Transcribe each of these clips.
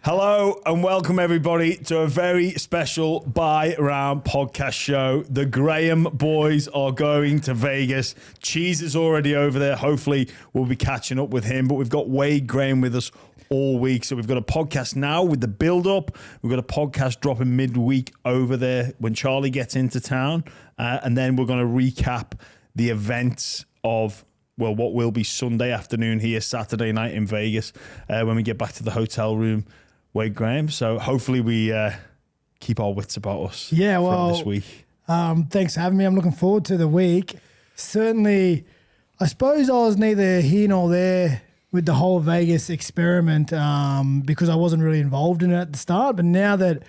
Hello and welcome everybody to a very special Buy Round podcast show. The Graham boys are going to Vegas. Cheese is already over there. Hopefully we'll be catching up with him, but we've got Wade Graham with us all week. So we've got a podcast now with the build-up. We've got a podcast dropping midweek over there when Charlie gets into town. And then we're going to recap the events of what will be Sunday afternoon here, Saturday night in Vegas, when we get back to the hotel room. Wade Graham. So hopefully we keep our wits about us from this week. Thanks for having me. I'm looking forward to the week. Certainly, I suppose I was neither here nor there with the whole Vegas experiment because I wasn't really involved in it at the start. But now that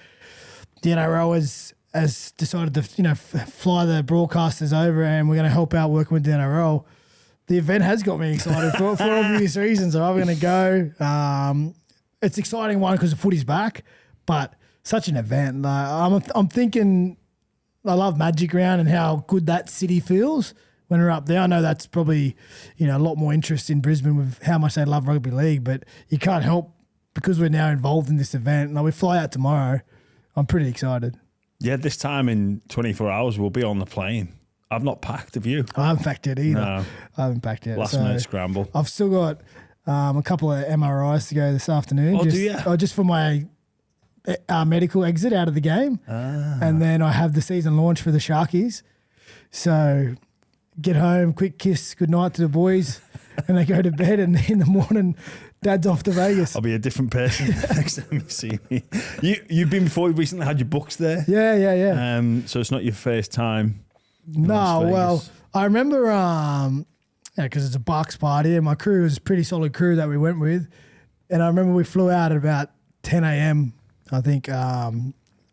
the NRL has decided to fly the broadcasters over and we're going to help out working with the NRL, the event has got me excited for obvious reasons. So I'm going to go. It's an exciting one because the footy's back, but such an event. I'm thinking I love Magic Round and how good that city feels when we're up there. I know that's probably a lot more interest in Brisbane with how much they love rugby league, but you can't help because we're now involved in this event. We fly out tomorrow. I'm pretty excited. Yeah, this time in 24 hours we'll be on the plane. I've not packed, have you? I haven't packed yet either. No. I haven't packed yet. Last minute scramble. I've still got a couple of MRIs to go this afternoon. Oh, do you? Just for my medical exit out of the game. And then I have the season launch for the Sharkies. So get home, quick kiss, good night to the boys, and they go to bed. And in the morning, Dad's off to Vegas. I'll be a different person next time you see me. You've been before, you recently had your books there? Yeah. So it's not your first time? No, well, I remember... because it's a Bucks party and my crew was a pretty solid crew that we went with. And I remember we flew out at about 10 a.m., I think, a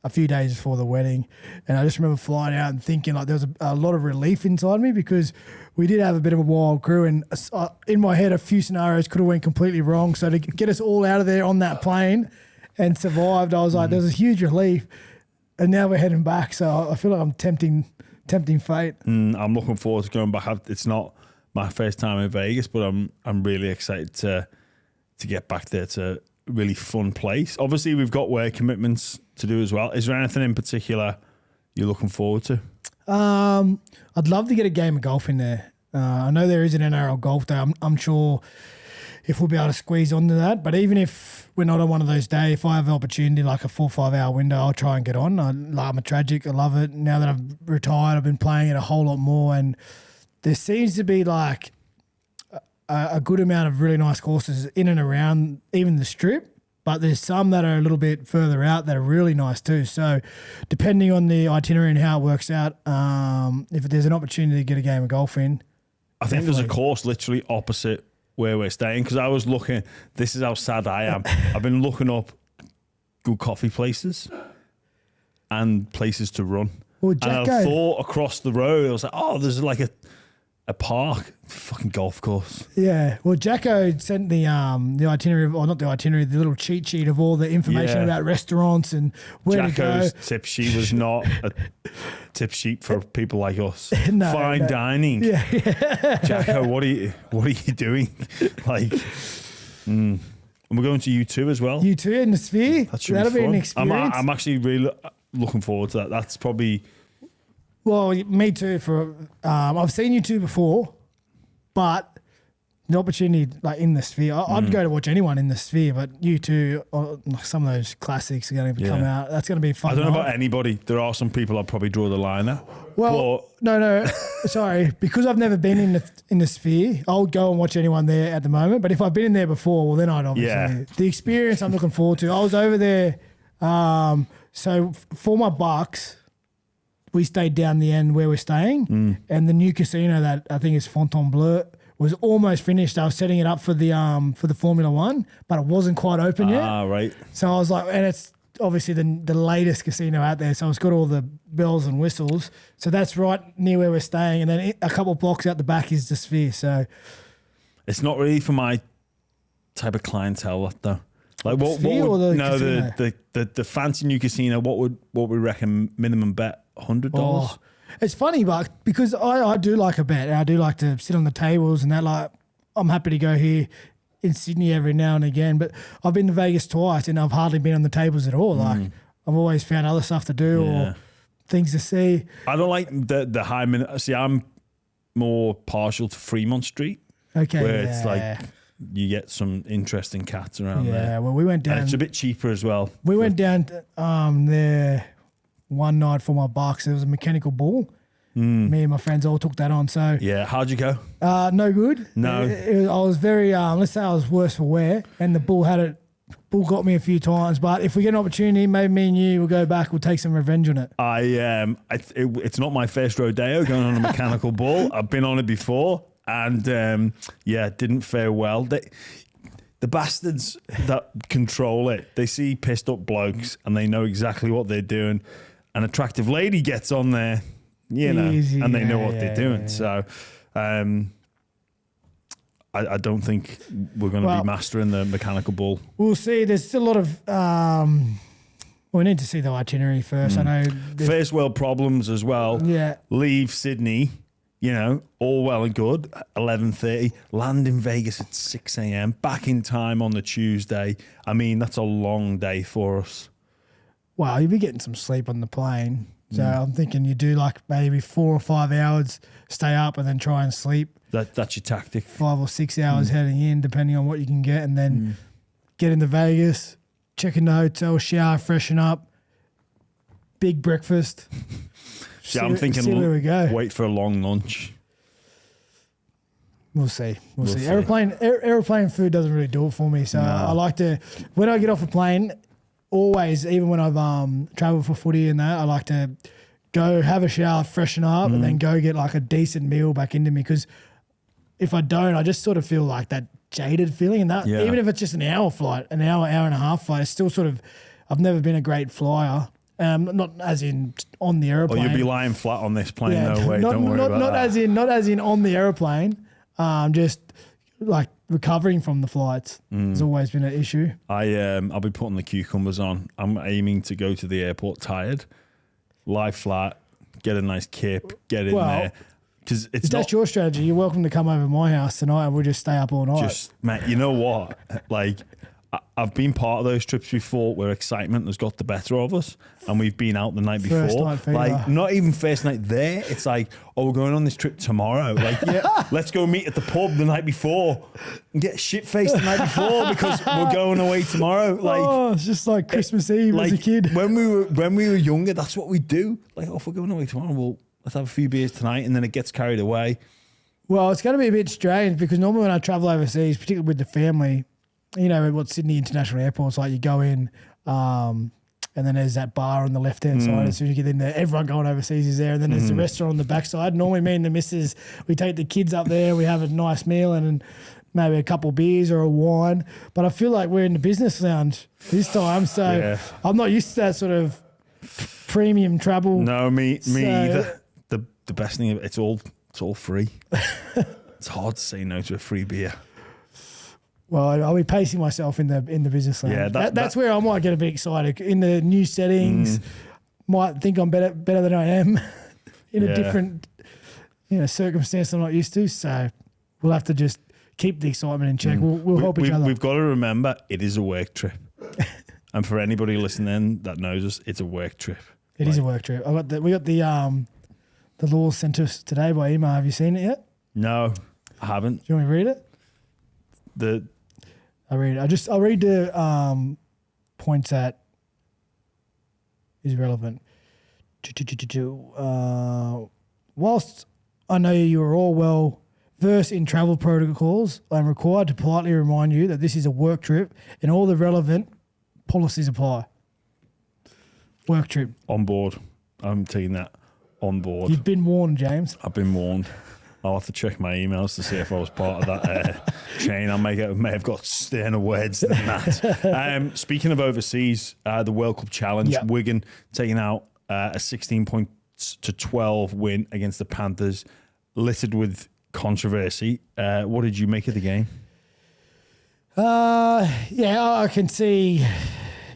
few days before the wedding. And I just remember flying out and thinking there was a lot of relief inside me because we did have a bit of a wild crew. And in my head, a few scenarios could have went completely wrong. So to get us all out of there on that plane and survived, I was like, there was a huge relief. And now we're heading back. So I feel like I'm tempting fate. I'm looking forward to going back. It's not my first time in Vegas, but I'm really excited to get back there. It's a really fun place. Obviously, we've got work commitments to do as well. Is there anything in particular you're looking forward to? I'd love to get a game of golf in there. I know there is an NRL golf day. I'm sure if we'll be able to squeeze onto that. But even if we're not on one of those days, if I have an opportunity, like a 4 or 5 hour window, I'll try and get on. I'm a tragic. I love it. Now that I've retired, I've been playing it a whole lot more, and there seems to be like a good amount of really nice courses in and around even the Strip, but there's some that are a little bit further out that are really nice too. So depending on the itinerary and how it works out, if there's an opportunity to get a game of golf in. I think there's a course literally opposite where we're staying because I was looking, this is how sad I am. I've been looking up good coffee places and places to run. Well, and I thought across the road, I was like, oh, there's like a park, fucking golf course. Yeah. Well, Jacko sent the itinerary, or not the itinerary, the little cheat sheet of all the information about restaurants and where Jacko's to go. tip sheet was not a tip sheet for people like us. Fine dining. Yeah. Jacko, what are you doing? And we're going to U2 as well. U2 in the Sphere. That'll be an experience. I'm actually really looking forward to that. That's probably... Well, me too. I've seen U2 before, but the opportunity in the Sphere, I'd go to watch anyone in the Sphere, but U2, some of those classics are going to come out. That's going to be fun. I don't know about anybody. There are some people I'd probably draw the line at. Well, no, sorry, because I've never been in the Sphere. I'll go and watch anyone there at the moment. But if I've been in there before, well, then I'd obviously the experience I'm looking forward to. I was over there, so for my Bucks. We stayed down the end where we're staying, and the new casino that I think is Fontainebleau was almost finished. I was setting it up for the Formula One, but it wasn't quite open yet. Ah, right. So I was like, and it's obviously the latest casino out there, so it's got all the bells and whistles. So that's right near where we're staying, and then a couple of blocks out the back is the Sphere. So it's not really for my type of clientele, though. Like what the fancy new casino? What would we reckon minimum bet? $100. Oh, it's funny, but because I do like a bet, and I do like to sit on the tables and that. Like, I'm happy to go here in Sydney every now and again, but I've been to Vegas twice and I've hardly been on the tables at all. Like I've always found other stuff to do or things to see. I don't like the high minute. See, I'm more partial to Fremont Street. Okay, where it's like you get some interesting cats around there. Yeah, well, we went down. And it's a bit cheaper as well. We went down there one night for my bucks. It was a mechanical bull. Me and my friends all took that on. So yeah, how'd you go? No good. No, I was very. Let's say I was worse for wear, and the bull had it. Bull got me a few times, but if we get an opportunity, maybe me and you will go back. We'll take some revenge on it. It's not my first rodeo going on a mechanical bull. I've been on it before, and it didn't fare well. The bastards that control it, they see pissed up blokes and they know exactly what they're doing. An attractive lady gets on there, Easy, and they know what they're doing. So I don't think we're going to be mastering the mechanical bull. We'll see. There's still a lot of... we need to see the itinerary first. I know... First world problems as well. Yeah. Leave Sydney, all well and good, 11:30. Land in Vegas at 6 a.m. Back in time on the Tuesday. I mean, that's a long day for us. Well, you'll be getting some sleep on the plane. So I'm thinking you do like maybe 4 or 5 hours, stay up and then try and sleep. That's your tactic. 5 or 6 hours heading in, depending on what you can get, and then get into Vegas, check in the hotel, shower, freshen up, big breakfast. I'm thinking see where we go. Wait for a long lunch. We'll see. We'll see. Aeroplane food doesn't really do it for me. So I like to, when I get off a plane, always, even when I've traveled for footy and that, I like to go have a shower, freshen up, and then go get like a decent meal back into me. Because if I don't, I just sort of feel like that jaded feeling. And that even if it's just an hour flight, an hour and a half flight, it's still sort of, I've never been a great flyer. Not as in on the aeroplane. Oh, you'll be lying flat on this plane, no way. Don't worry about that. Not as in on the aeroplane. Just like recovering from the flights has always been an issue. I'll be putting the cucumbers on. I'm aiming to go to the airport tired, lie flat, get a nice kip, get in there. Because that's your strategy. You're welcome to come over to my house tonight and we'll just stay up all night. Mate, you know what? Like, I've been part of those trips before where excitement has got the better of us and we've been out the night before. First night fever. Like, not even first night there. It's like, we're going on this trip tomorrow. Like, let's go meet at the pub the night before and get shit-faced the night before because we're going away tomorrow. Like, it's just like Christmas Eve as a kid. When we were younger, that's what we do. Like, if we're going away tomorrow, let's have a few beers tonight, and then it gets carried away. Well, it's going to be a bit strange because normally when I travel overseas, particularly with the family, what Sydney International Airport's like, you go in and then there's that bar on the left-hand side. As soon as you get in there, everyone going overseas is there. And then there's the restaurant on the backside. Normally me and the missus, we take the kids up there, we have a nice meal and maybe a couple of beers or a wine. But I feel like we're in the business lounge this time. So I'm not used to that sort of premium travel. No, me either. The best thing, it's all free. It's hard to say no to a free beer. Well, I'll be pacing myself in the business lounge. Yeah, that's where I might get a bit excited. In the new settings, might think I'm better than I am in a different circumstance I'm not used to. So we'll have to just keep the excitement in check. We'll help each other. We've got to remember it is a work trip. And for anybody listening that knows us, it's a work trip. It is a work trip. We got the law sent to us today by email. Have you seen it yet? No, I haven't. Do you want me to read it? I'll read it. I'll read the points that is relevant. Whilst I know you are all well versed in travel protocols, I am required to politely remind you that this is a work trip and all the relevant policies apply. Work trip. On board. I'm taking that on board. You've been warned, James. I've been warned. I'll have to check my emails to see if I was part of that chain. I may have got sterner words than that. Speaking of overseas, the World Cup Challenge, Wigan taking out a 16 points to 12 win against the Panthers, littered with controversy. What did you make of the game? I can see,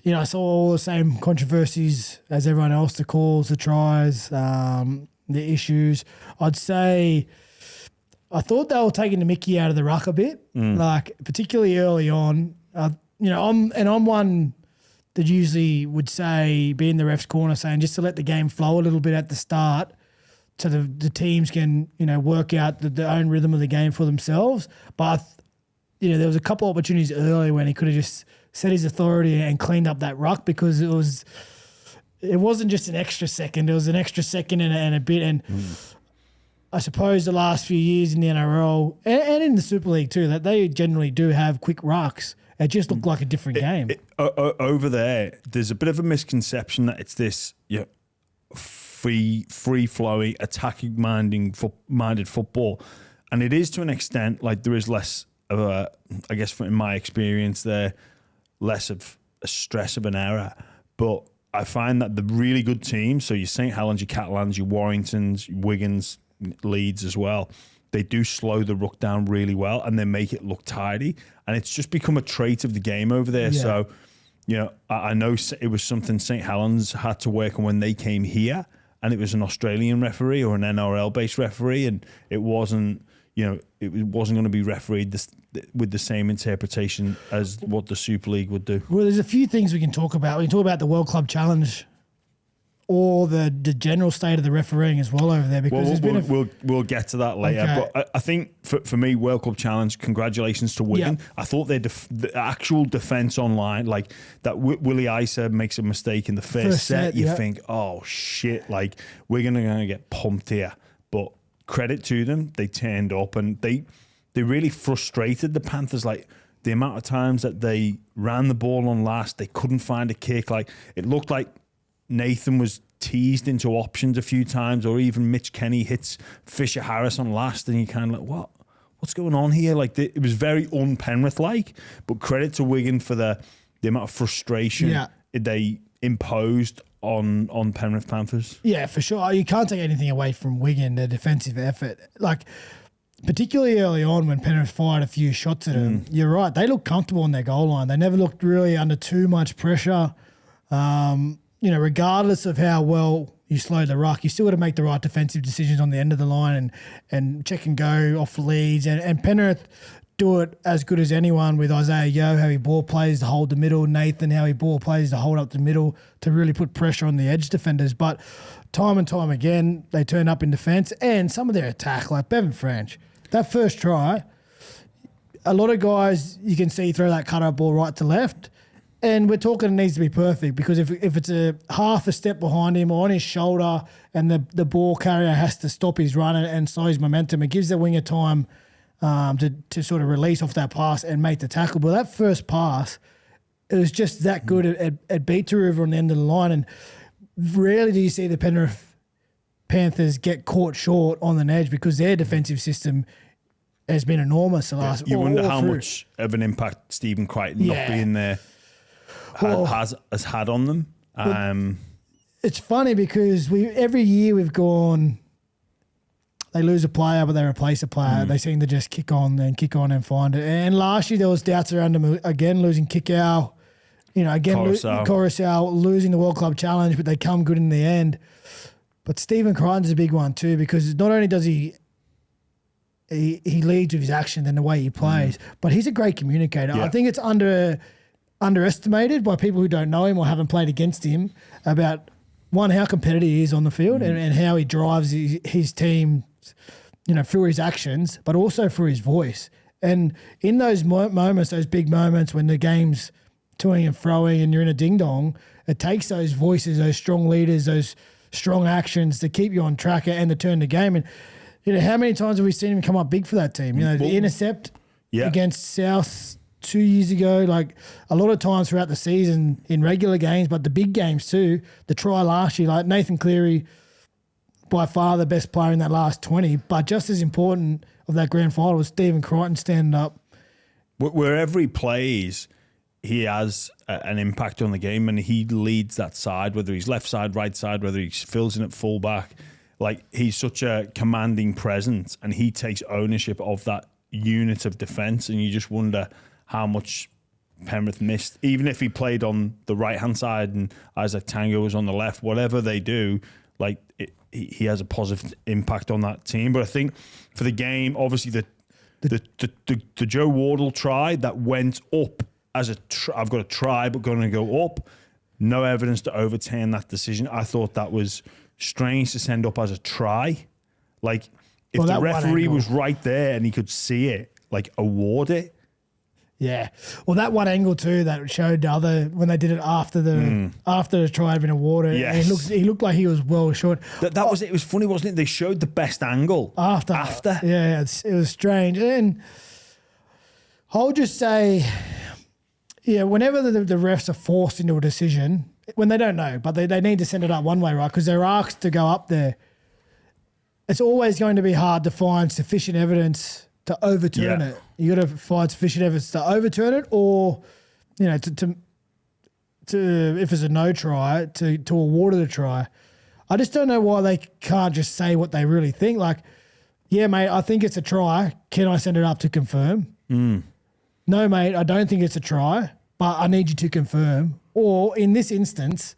I saw all the same controversies as everyone else, the calls, the tries, the issues. I'd say I thought they were taking the mickey out of the ruck a bit, like particularly early on. I'm one that usually would say, be in the ref's corner saying just to let the game flow a little bit at the start so the teams can, work out the own rhythm of the game for themselves. But, there was a couple of opportunities early when he could have just set his authority and cleaned up that ruck because it wasn't just an extra second. It was an extra second and a bit. And I suppose the last few years in the NRL and in the Super League too, that they generally do have quick rucks. It just looked like a different game. Over there's a bit of a misconception that it's this free-flowing, attacking-minded football. And it is to an extent. Like there is less of a, I guess in my experience there, less of a stress of an error. But I find that the really good teams, so your St. Helens, your Catalans, your Warringtons, your Wiggins, Leeds as well, they do slow the ruck down really well and they make it look tidy. And it's just become a trait of the game over there. Yeah. So, I know it was something St. Helens had to work on when they came here, and it was an Australian referee or an NRL-based referee, and it wasn't, it wasn't going to be refereed with the same interpretation as what the Super League would do. Well, there's a few things we can talk about. We can talk about the World Club Challenge or the general state of the refereeing as well over there, because we'll get to that later. Okay. But I think for me, World Club Challenge, congratulations to Wigan. Yep. I thought the actual defence online, like that Willie Isa makes a mistake in the first set, you think, oh shit, like Wigan are going to get pumped here. But credit to them, they turned up and they really frustrated the Panthers. Like the amount of times that they ran the ball on last, they couldn't find a kick. Like it looked like Nathan was teased into options a few times, or even Mitch Kenny hits Fisher Harris on last, and you kind of like, what's going on here? Like it was very un-Penrith like, but credit to Wigan for the amount of frustration they imposed on Penrith Panthers. Yeah, for sure. You can't take anything away from Wigan, their defensive effort. Like particularly early on when Penrith fired a few shots at them, you're right, they looked comfortable on their goal line. They never looked really under too much pressure. Regardless of how well you slow the ruck, you still got to make the right defensive decisions on the end of the line and check and go off leads. And Penrith do it as good as anyone with Isaiah Yeo, how he ball plays to hold the middle, Nathan, how he ball plays to hold up the middle to really put pressure on the edge defenders. But time and time again, they turn up in defence, and some of their attack, like Bevan French, that first try, a lot of guys you can see throw that cut-up ball right to left. And we're talking it needs to be perfect, because if it's a half a step behind him or on his shoulder and the ball carrier has to stop his run and slow his momentum, it gives the winger time to sort of release off that pass and make the tackle. But that first pass, it was just that good at beat to River on the end of the line. And rarely do you see the Penrith Panthers get caught short on the edge, because their defensive system has been enormous the last. You wonder how much of an impact Stephen Crichton not being there has had on them. It's funny because every year we've gone, they lose a player, but they replace a player. They seem to just kick on and find it. And last year there was doubts around them again, losing Kickow, Coruscant losing the World Club Challenge, but they come good in the end. But Stephen Crichton's a big one too, because not only does he leads with his action and the way he plays, but he's a great communicator. Yeah. I think it's underestimated by people who don't know him or haven't played against him about, one, how competitive he is on the field and how he drives his team, through his actions, but also through his voice. And in those moments, those big moments when the game's toing and froing and you're in a ding-dong, it takes those voices, those strong leaders, those strong actions to keep you on track and to turn the game. And, how many times have we seen him come up big for that team? The intercept against South 2 years ago, like a lot of times throughout the season in regular games, but the big games too. The try last year, like Nathan Cleary, by far the best player in that last 20, but just as important of that grand final was Stephen Crichton standing up. Wherever he plays, he has an impact on the game, and he leads that side, whether he's left side, right side, whether he fills in at fullback. Like, he's such a commanding presence, and he takes ownership of that unit of defence, and you just wonder how much Penrith missed. Even if he played on the right-hand side and Isaac Tango was on the left, whatever they do, like, he has a positive impact on that team. But I think for the game, obviously the Joe Wardle try that went up as I've got a try, but going to go up. No evidence to overturn that decision. I thought that was strange to send up as a try. Like, if the referee was right there and he could see it, like, award it. Yeah. Well, that one angle too that showed the other when they did it after the try had been awarded. Yes. And he looked like he was well short. That was it. It was funny, wasn't it? They showed the best angle after. Yeah, it was strange. And I'll just say, yeah, whenever the refs are forced into a decision, when they don't know, but they need to send it up one way, right? Because they're asked to go up there. It's always going to be hard to find sufficient evidence to overturn it. You got to find sufficient evidence to overturn it, or to if it's a no try to award it a try. I just don't know why they can't just say what they really think. Like, yeah, mate, I think it's a try. Can I send it up to confirm? No, mate, I don't think it's a try, but I need you to confirm. Or in this instance,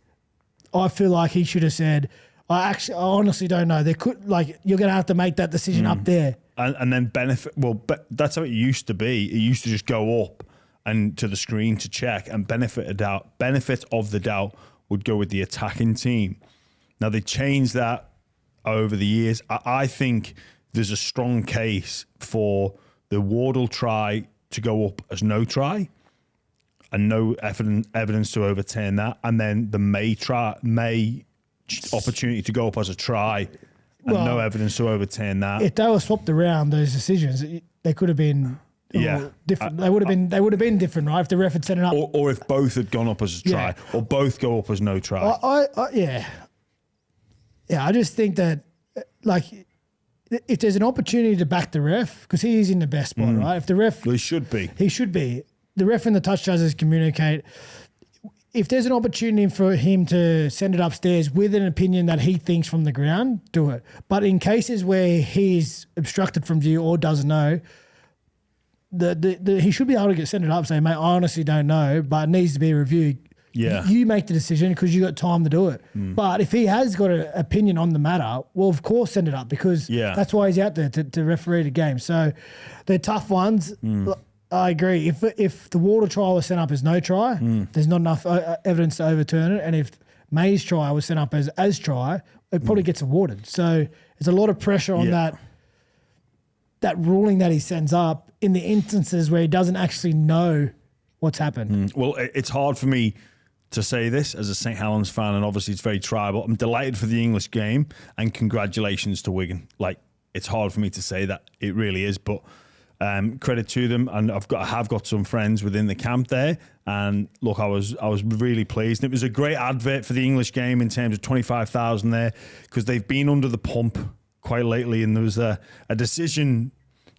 I feel like he should have said, I honestly don't know. They could, like, you're going to have to make that decision up there. And then benefit. Well, but that's how it used to be. It used to just go up and to the screen to check, and benefit of the doubt would go with the attacking team. Now they changed that over the years. I think there's a strong case for the Wardle try to go up as no try, and no evidence to overturn that, and then the May opportunity to go up as a try. And no evidence to overturn that. If they were swapped around, those decisions, they could have been different. They would have been different, right? If the ref had set it up, or if both had gone up as a try, or both go up as no try. I just think that, like, if there's an opportunity to back the ref, because he is in the best spot, right? If the ref, he should be. The ref and the touch judges communicate. If there's an opportunity for him to send it upstairs with an opinion that he thinks from the ground, do it. But in cases where he's obstructed from view or doesn't know, he should be able to send it up, say, mate, I honestly don't know, but it needs to be reviewed. Yeah. You make the decision because you got time to do it. But if he has got an opinion on the matter, well, of course, send it up, because that's why he's out there to referee the game. So they're tough ones. I agree. If the Wardle trial was sent up as no try, there's not enough evidence to overturn it. And if May's trial was sent up as try, it probably gets awarded. So there's a lot of pressure on that ruling that he sends up in the instances where he doesn't actually know what's happened. Well, it's hard for me to say this as a St. Helens fan, and obviously it's very tribal. I'm delighted for the English game, and congratulations to Wigan. Like, it's hard for me to say that. It really is, but credit to them, and I have got some friends within the camp there, and look, I was really pleased. And it was a great advert for the English game in terms of 25,000 there, because they've been under the pump quite lately, and there was a decision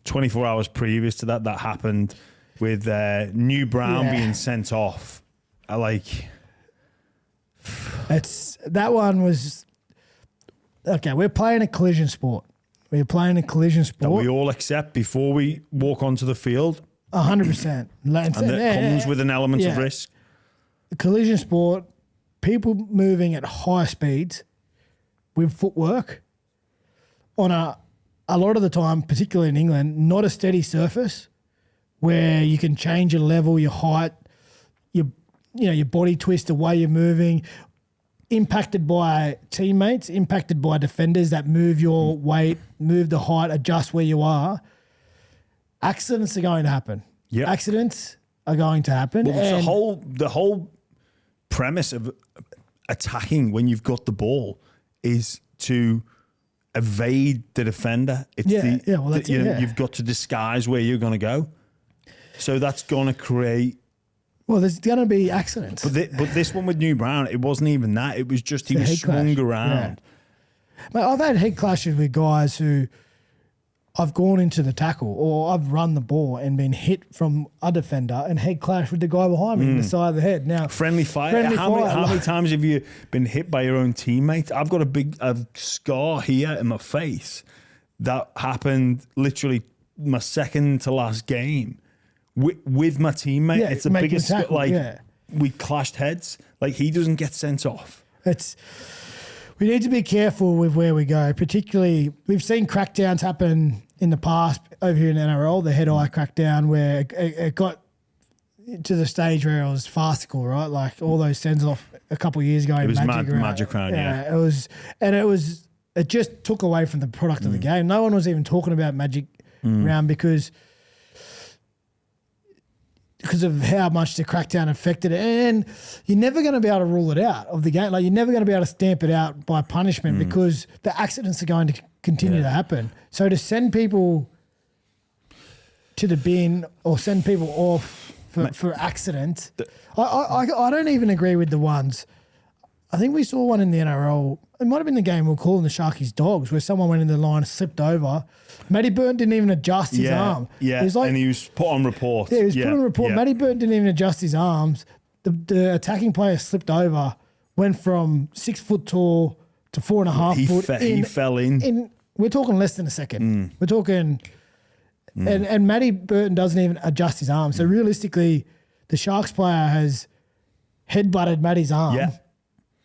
24 hours previous to that happened with New Brown being sent off. That one was okay. We're playing a collision sport. We're playing a collision sport that we all accept before we walk onto the field. 100%. And that comes with an element of risk. The collision sport, people moving at high speeds with footwork on a lot of the time, particularly in England, not a steady surface where you can change your level, your height, your body twist, the way you're moving, impacted by teammates, impacted by defenders that move your weight, move the height, adjust where you are. Accidents are going to happen. Yeah, accidents are going to happen. Well, it's the whole premise of attacking when you've got the ball is to evade the defender. It's you've got to disguise where you're going to go. So that's going to create. Well, there's going to be accidents. But this one with New Brown, it wasn't even that. It was just he was swung around. Yeah. Mate, I've had head clashes with guys who I've gone into the tackle or I've run the ball and been hit from a defender and head clash with the guy behind me in the side of the head. Now, friendly fire. How many times have you been hit by your own teammate? I've got a scar here in my face that happened literally my second to last game. With my teammate, it's the biggest. We clashed heads. Like, he doesn't get sent off. we need to be careful with where we go. Particularly, we've seen crackdowns happen in the past over here in NRL. The head eye crackdown where it got to the stage where it was farcical, right? Like all those sends off a couple of years ago. It was Magic Round, yeah. It just took away from the product of the game. No one was even talking about Magic Round because of how much the crackdown affected it. And you're never going to be able to rule it out of the game. Like, you're never going to be able to stamp it out by punishment because the accidents are going to continue to happen. So to send people to the bin or send people off for accidents, I don't even agree with the ones. I think we saw one in the NRL. It might have been the game we were calling the Sharkies Dogs, where someone went in the line and slipped over. Matty Burton didn't even adjust his arm. Yeah, and he was put on report. Yeah, he was put on report. Matty Burton didn't even adjust his arms. The attacking player slipped over, went from 6 foot tall to 4.5 foot. He fell in. We're talking less than a second. We're talking... And Matty Burton doesn't even adjust his arm. So realistically, the Sharks player has headbutted Matty's arm. Yeah.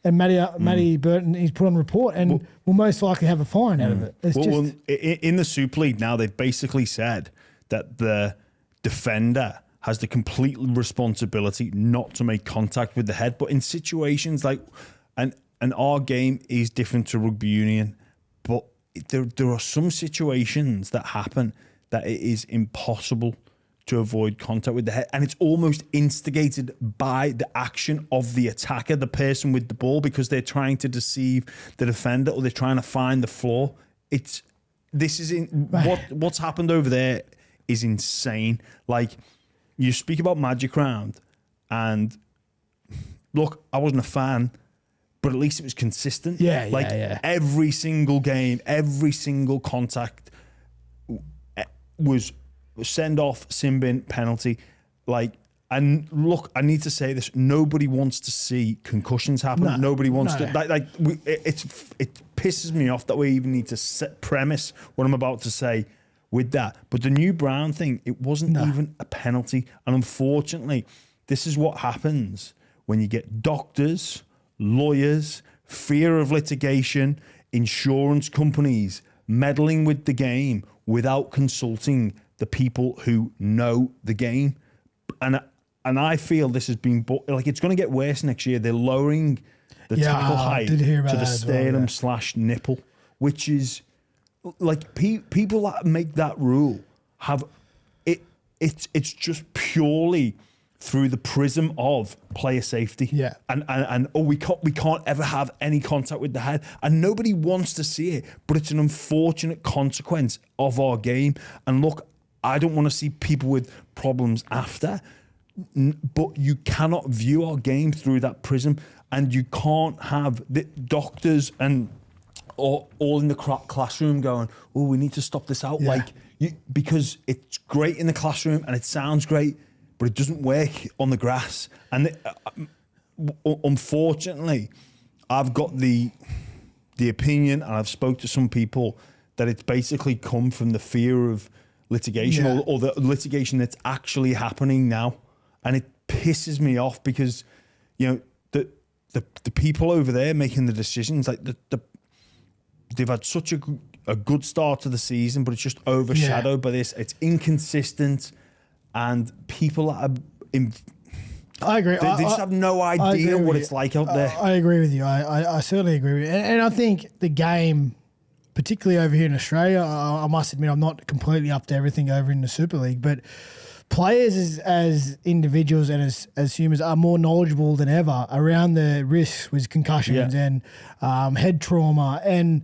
And Matty Burton, he's put on report and will most likely have a fine out of it. In the Super League now, they've basically said that the defender has the complete responsibility not to make contact with the head. But in situations like, and our game is different to rugby union, but there are some situations that happen that it is impossible to avoid contact with the head. And it's almost instigated by the action of the attacker, the person with the ball, because they're trying to deceive the defender or they're trying to find the flaw. What's happened over there is insane. Like, you speak about Magic Round, and look, I wasn't a fan, but at least it was consistent. Every single game, every single contact was send off, sin bin, penalty. And look, I need to say this: nobody wants to see concussions happen. Nobody wants to. It pisses me off that we even need to premise what I'm about to say with that. But the new Brown thing, it wasn't even a penalty, and unfortunately, this is what happens when you get doctors, lawyers, fear of litigation, insurance companies meddling with the game without consulting the people who know the game. And I feel this has been, it's going to get worse next year. They're lowering the tackle height to the sternum / nipple, which is like people that make that rule have it. It's just purely through the prism of player safety. Yeah. And we can't ever have any contact with the head. And nobody wants to see it, but it's an unfortunate consequence of our game. And look, I don't want to see people with problems after, but you cannot view our game through that prism, and you can't have the doctors and all in the classroom going, "Oh, we need to stop this out," because it's great in the classroom and it sounds great, but it doesn't work on the grass. And unfortunately, I've got the opinion, and I've spoke to some people, that it's basically come from the fear of litigation or the litigation that's actually happening now. And it pisses me off because, the people over there making the decisions, like they've had such a good start to the season, but it's just overshadowed by this. It's inconsistent, and people that are I agree. They just have no idea what it's like out there. I agree with you. I certainly agree with you. And I think the game, particularly over here in Australia, I must admit I'm not completely up to everything over in the Super League, but players as individuals and as humans are more knowledgeable than ever around the risks with concussions and head trauma and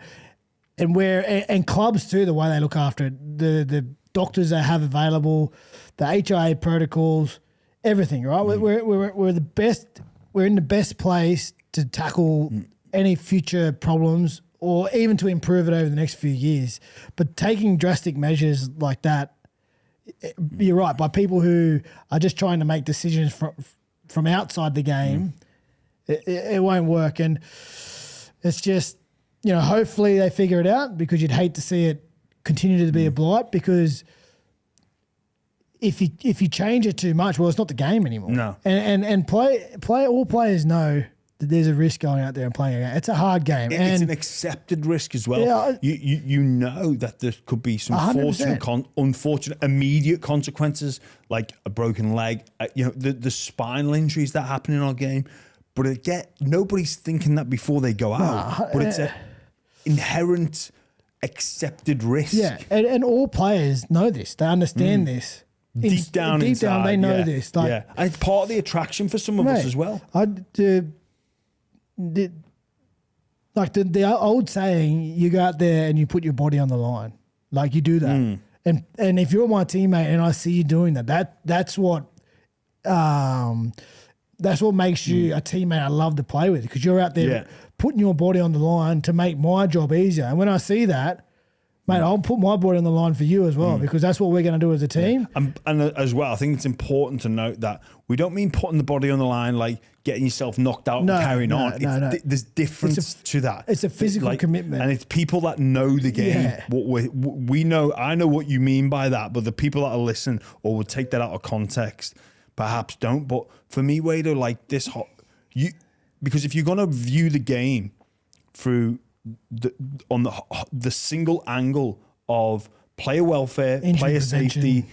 clubs too, the way they look after it, the doctors they have available, the HIA protocols, everything, right? We're the best. We're in the best place to tackle any future problems or even to improve it over the next few years. But taking drastic measures like that, you're right, by people who are just trying to make decisions from outside the game, it won't work. And it's just, hopefully they figure it out, because you'd hate to see it continue to be a blight, because if you change it too much, well, it's not the game anymore. No. And all players know there's a risk going out there and playing a game. It's a hard game. It's an accepted risk as well. Yeah, you know that there could be some 100%. unfortunate immediate consequences, like a broken leg, the spinal injuries that happen in our game. But nobody's thinking that before they go out. But it's an inherent accepted risk. Yeah, and all players know this. They understand this. Deep down, they know this. And it's part of the attraction for some of us as well. The old saying, you go out there and you put your body on the line. Like, you do that. And if you're my teammate and I see you doing that's what makes you a teammate I love to play with, because you're out there putting your body on the line to make my job easier. And when I see that, mate, I'll put my body on the line for you as well, because that's what we're going to do as a team. And as well, I think it's important to note that we don't mean putting the body on the line like getting yourself knocked out and carrying on. There's difference to that. It's a physical commitment. And it's people that know the game. Yeah. We know, I know what you mean by that, but the people that are listening or would take that out of context perhaps don't. But for me, Wado, like this, because if you're going to view the game through the single angle of player welfare, injury player prevention. safety,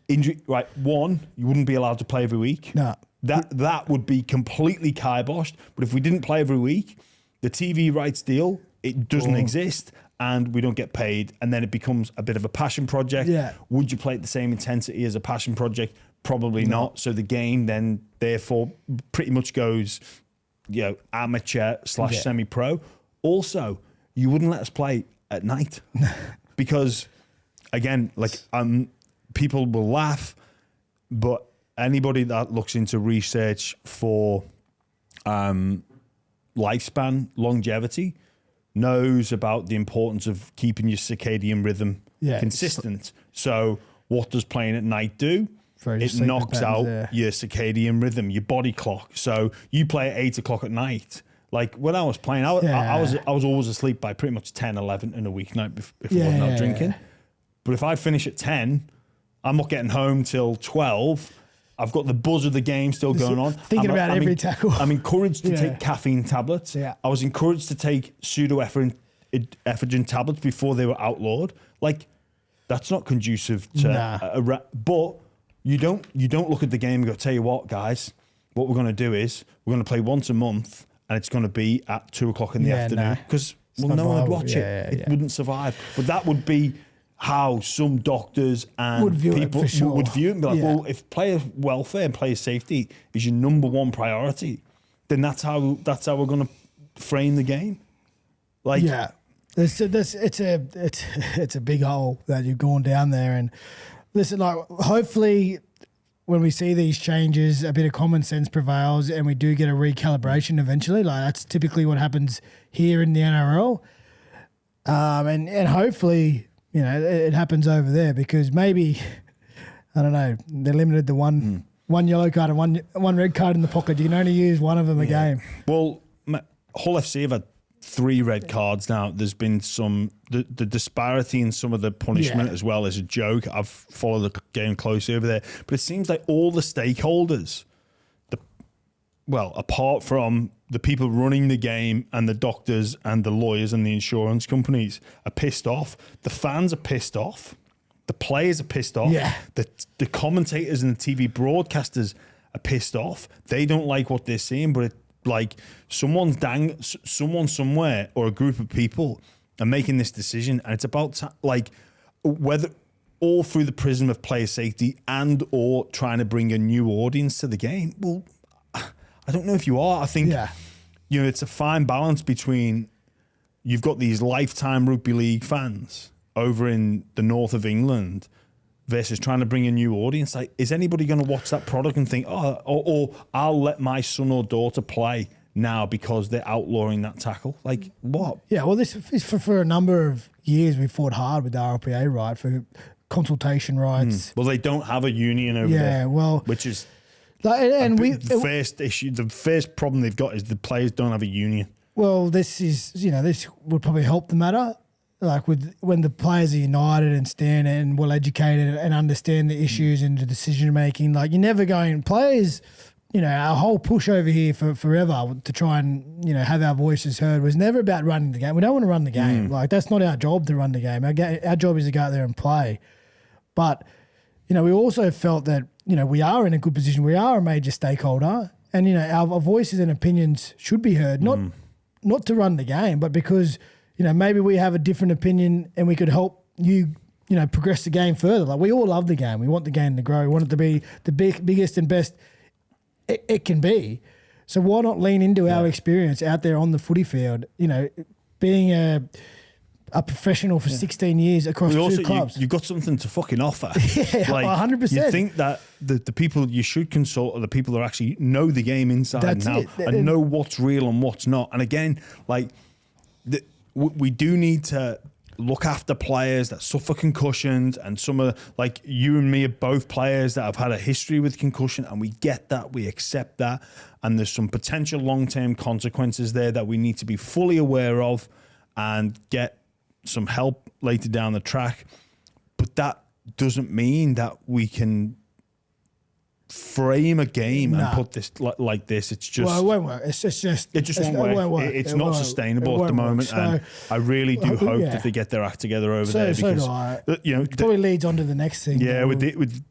injury, right? One, you wouldn't be allowed to play every week. No. That would be completely kiboshed. But if we didn't play every week, the TV rights deal, it doesn't exist, and we don't get paid, and then it becomes a bit of a passion project. Yeah. Would you play at the same intensity as a passion project? Probably not. So the game then therefore pretty much goes, amateur / semi-pro. Also, you wouldn't let us play at night because, again, people will laugh, but anybody that looks into research for lifespan longevity knows about the importance of keeping your circadian rhythm consistent. So what does playing at night do? It knocks out your circadian rhythm, your body clock. So you play at 8 o'clock at night. Like when I was playing, I was always asleep by pretty much 10, 11 in a weeknight if I wasn't out drinking. But if I finish at 10, I'm not getting home till 12. I've got the buzz of the game still going on. Thinking about every tackle. I'm encouraged to take caffeine tablets. Yeah. I was encouraged to take pseudoephedrine tablets before they were outlawed. Like, that's not conducive to but you don't look at the game and go, tell you what, guys, what we're going to do is we're going to play once a month, and it's going to be at 2 o'clock in the afternoon, because no one would watch it. It wouldn't survive. But that would be how some doctors and people would view it and be like, well, if player welfare and player safety is your number one priority, then that's how we're going to frame the game. Like, it's a big hole that you've gone down there. And listen, like, hopefully when we see these changes, a bit of common sense prevails and we do get a recalibration eventually. Like, that's typically what happens here in the NRL. And hopefully, it happens over there, because maybe, I don't know, they're limited to one yellow card and one red card in the pocket. You can only use one of them a game. Well, Hull FC have had 3 red cards now. There's been the disparity in some of the punishment as well as a joke. I've followed the game closely over there, but it seems like all the stakeholders, apart from the people running the game and the doctors and the lawyers and the insurance companies, are pissed off. The fans are pissed off. The players are pissed off. Yeah. The commentators and the TV broadcasters are pissed off. They don't like what they're seeing, but someone somewhere or a group of people are making this decision, and it's about whether all through the prism of player safety and or trying to bring a new audience to the game. Well, I don't know if you are. I think it's a fine balance between, you've got these lifetime rugby league fans over in the north of England versus trying to bring a new audience. Like, is anybody going to watch that product and think, or I'll let my son or daughter play now because they're outlawing that tackle? Like, what? Yeah, well, this is for a number of years we fought hard with the RPA, right, for consultation rights. Well, they don't have a union over there. Yeah, well, which is the first issue. The first problem they've got is the players don't have a union. Well, this would probably help the matter. Like, when the players are united and stand and well educated and understand the issues and the decision making, like, you're never going, players our whole push over here for forever to try and, have our voices heard was never about running the game. We don't want to run the game. Like, that's not our job to run the game. Our job is to go out there and play. But, we also felt that, we are in a good position. We are a major stakeholder and, our voices and opinions should be heard, not to run the game, but because, maybe we have a different opinion and we could help you, progress the game further. Like, we all love the game. We want the game to grow. We want it to be the biggest and best it can be. So why not lean into our experience out there on the footy field? Being a professional for 16 years across two clubs. You've got something to fucking offer. Yeah, like, 100%. You think that the people you should consult are the people that actually know the game inside and out and know what's real and what's not. And again, like, we do need to look after players that suffer concussions, and some of like you and me are both players that have had a history with concussion, and we get that, we accept that, and there's some potential long-term consequences there that we need to be fully aware of and get some help later down the track. But that doesn't mean that we can frame a game and put this like this. It's just, well, it won't work. It just won't work. It's not sustainable at the moment, so, and I really do hope that they get their act together over there. So because do I. It probably leads on to the next thing. Yeah, with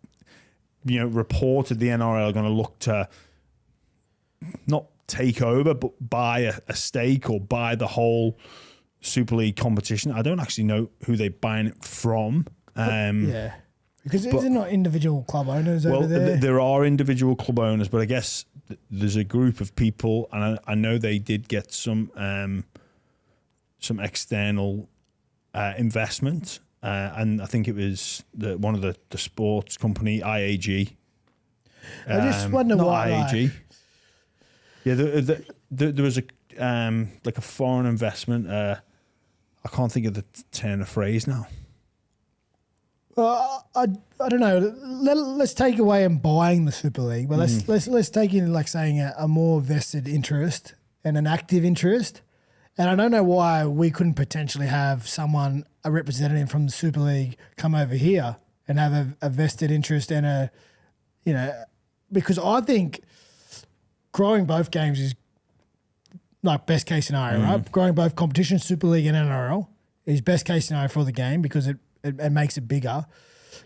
reported the NRL are going to look to not take over, but buy a stake or buy the whole Super League competition. I don't actually know who they're buying it from. Because is it not individual club owners over there? Well, there are individual club owners, but I guess there's a group of people, and I know they did get some external investment, and I think it was one of the sports company, IAG. I just wonder why. IAG. There was a foreign investment. I can't think of the turn of phrase now. I don't know. Let's take away and buying the Super League, but let's take in, like, saying a more vested interest and an active interest. And I don't know why we couldn't potentially have a representative from the Super League come over here and have a vested interest and because I think growing both games is like best case scenario, right? Growing both competitions, Super League and NRL, is best case scenario for the game because it makes it bigger.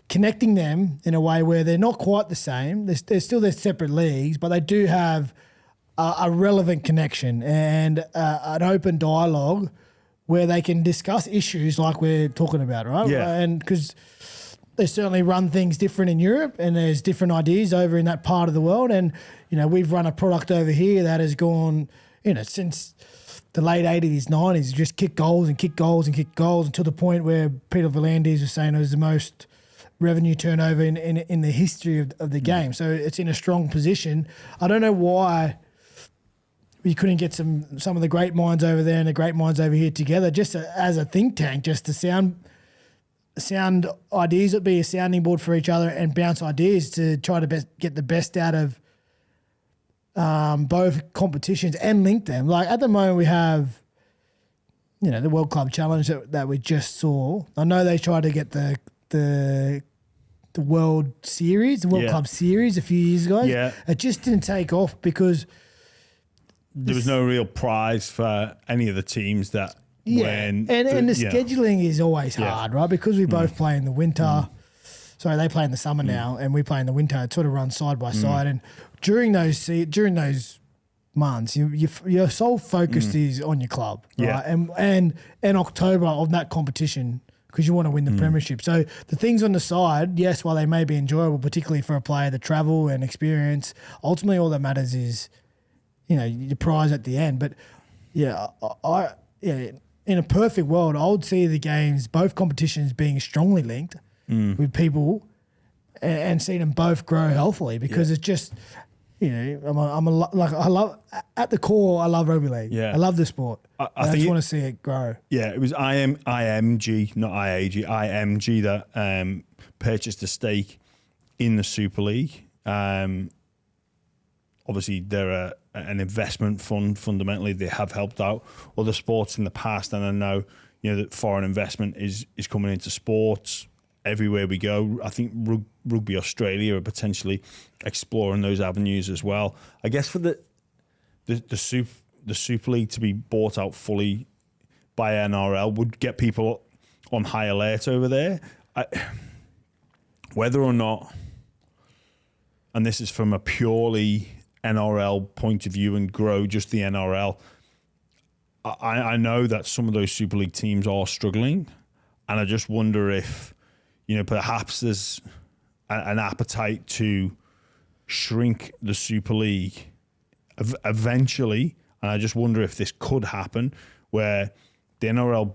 Connecting them in a way where they're not quite the same. They're still their separate leagues, but they do have a relevant connection and an open dialogue where they can discuss issues like we're talking about, right? Yeah. And because they certainly run things different in Europe and there's different ideas over in that part of the world. And, we've run a product over here that has gone, since the late 80s, 90s, just kick goals and kick goals and kick goals until the point where Peter V'landys was saying it was the most revenue turnover in the history of the game. So it's in a strong position. I don't know why we couldn't get some of the great minds over there and the great minds over here together just as a think tank, just to sound ideas, be a sounding board for each other and bounce ideas to try to get the best out of both competitions and link them. Like at the moment we have, the World Club Challenge that we just saw. I know they tried to get the World Series, the World Club Series a few years ago. Yeah. It just didn't take off because there was no real prize for any of the teams that and the scheduling is always hard, right? Because we both play in the winter. Sorry, they play in the summer now, and we play in the winter. It sort of runs side by side. And during those months, your sole focus is on your club, right? And October of that competition because you want to win the premiership. So the things on the side, yes, while they may be enjoyable, particularly for a player, the travel and experience, ultimately all that matters is, your prize at the end. But in a perfect world, I would see the games, both competitions being strongly linked with people and see them both grow healthily because it's just, I love, at the core, I love rugby league. Yeah. I love the sport. I just want to see it grow. Yeah, it was IMG, not IAG, IMG that purchased a stake in the Super League. Obviously, they're an investment fund. Fundamentally, they have helped out other sports in the past, and I know that foreign investment is coming into sports everywhere we go. I think Rugby Australia are potentially exploring those avenues as well. I guess for the Super League to be bought out fully by NRL would get people on high alert over there. Whether or not, and this is from a purely NRL point of view and grow just the NRL, I know that some of those Super League teams are struggling, and I just wonder if, perhaps there's an appetite to shrink the Super League eventually, and I just wonder if this could happen, where the NRL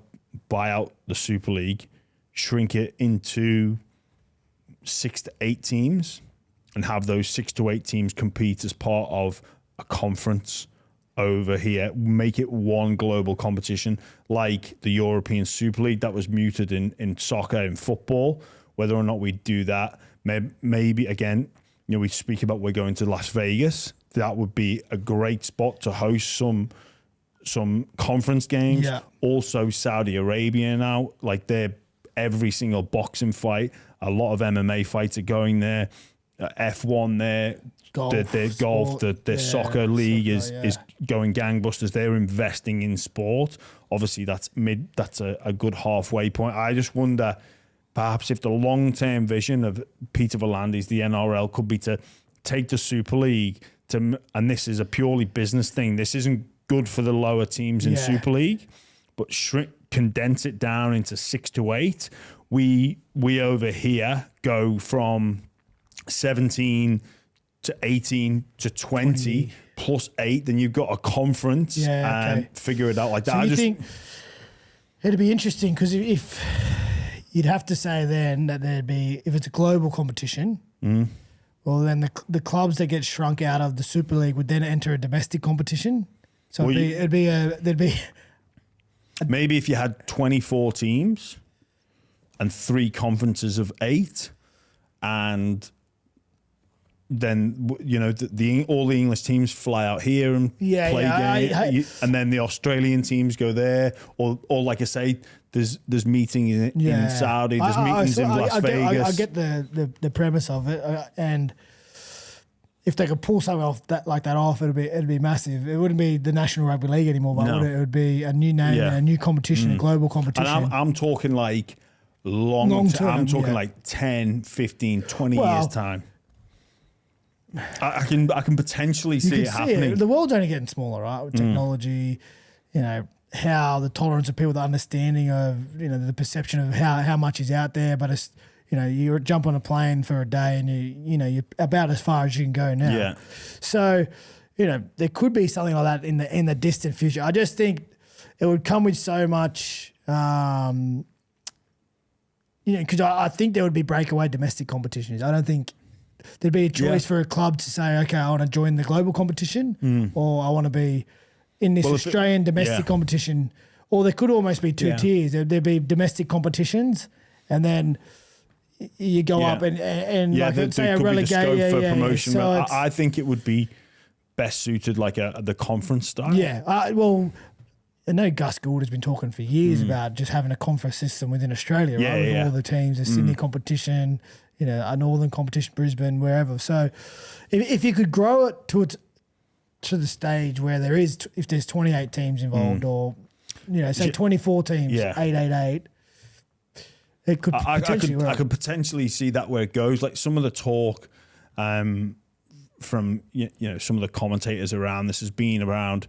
buy out the Super League, shrink it into 6 to 8 teams, and have those 6 to 8 teams compete as part of a conference over here, make it one global competition like the European Super League that was muted in soccer and football. Whether or not we do that, maybe again, we speak about we're going to Las Vegas. That would be a great spot to host some conference games. Yeah. Also Saudi Arabia now, like they're every single boxing fight, a lot of MMA fights are going there. F1 there. Their soccer league is going gangbusters. They're investing in sport. Obviously, that's a good halfway point. I just wonder, perhaps if the long-term vision of Peter V'landys, the NRL, could be to take the Super League and this is a purely business thing. This isn't good for the lower teams in Super League, but condense it down into 6 to 8. We over here go from 17 to 18 to 20 plus 8, then you've got a conference and figure it out like that. So you think it'd be interesting, because if you'd have to say then that there'd be, if it's a global competition, well then the clubs that get shrunk out of the Super League would then enter a domestic competition. So there'd be maybe if you had 24 teams and 3 conferences of 8, and then all the English teams fly out here and play games, and then the Australian teams go there, or like I say, there's meetings in Saudi, there's meetings in Las Vegas. I get the premise of it, and if they could pull something off that off, it'd be massive. It wouldn't be the National Rugby League anymore, but it would be a new name, a new competition, a global competition. And I'm talking like long term. I'm talking like 10, 15, 20 years time. I can potentially see it happening. The world's only getting smaller, right? With technology, how the tolerance of people, the understanding of, the perception of how much is out there. But it's, you jump on a plane for a day and you're about as far as you can go now. Yeah. So, there could be something like that in the distant future. I just think it would come with so much, because I think there would be breakaway domestic competitions. I don't think there'd be a choice for a club to say, okay, I want to join the global competition, or I want to be in this Australian domestic competition. Or there could almost be 2 tiers. There'd be domestic competitions, and then you go up and like say a relegate for promotion. So I think it would be best suited like the conference style. Yeah. I know Gus Gould has been talking for years about just having a conference system within Australia, right? With all the teams, the Sydney competition, a northern competition, Brisbane, wherever. So if you could grow it to the stage where if there's 28 teams involved, or, say 24 teams, 888, it could potentially work. I could potentially see that where it goes. Like some of the talk from, some of the commentators around this has been around,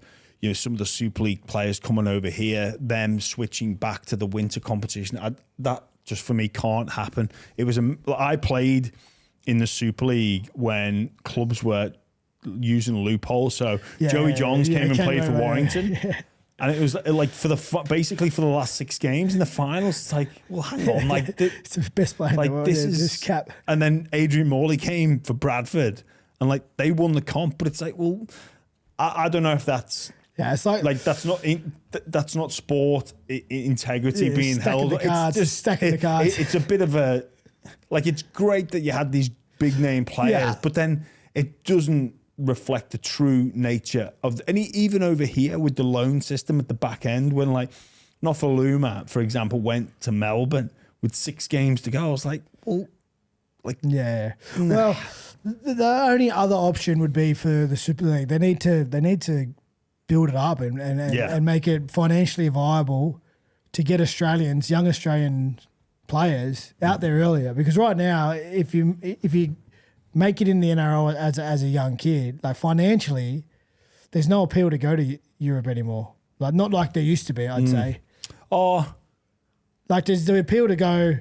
some of the Super League players coming over here, them switching back to the winter competition. That just for me can't happen. I played in the Super League when clubs were using loopholes. So Joey Johns came and played for Warrington. And it was like basically for the last 6 games in the finals. It's like, well, hang on, like it's the best player in the world. This cap. And then Adrian Morley came for Bradford, and like they won the comp. But it's like, well, I don't know if that's it's like that's not sport integrity being held. It's stacking the cards. It's a bit of a it's great that you had these big name players, but then it doesn't reflect the true nature of even over here with the loan system at the back end, when like Nofaluma, for example, went to Melbourne. with 6 games to go. I was like, well, yeah. Well, the only other option would be for the Super League. They need to build it up and make it financially viable to get young Australian players out there earlier. Because right now, if you make it in the NRL as a young kid, like financially, there's no appeal to go to Europe anymore. Like not like there used to be, I'd say. Oh, like there's the appeal to go,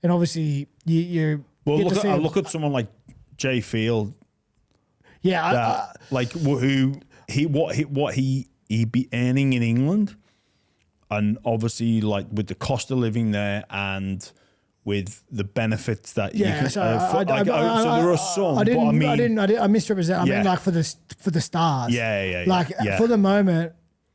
and obviously you. Well, look at someone like Jay Field. Yeah, what he be earning in England, and obviously like with the cost of living there and with the benefits that you can. So there are some. I misrepresent. I mean, like for the stars. Yeah. For the moment,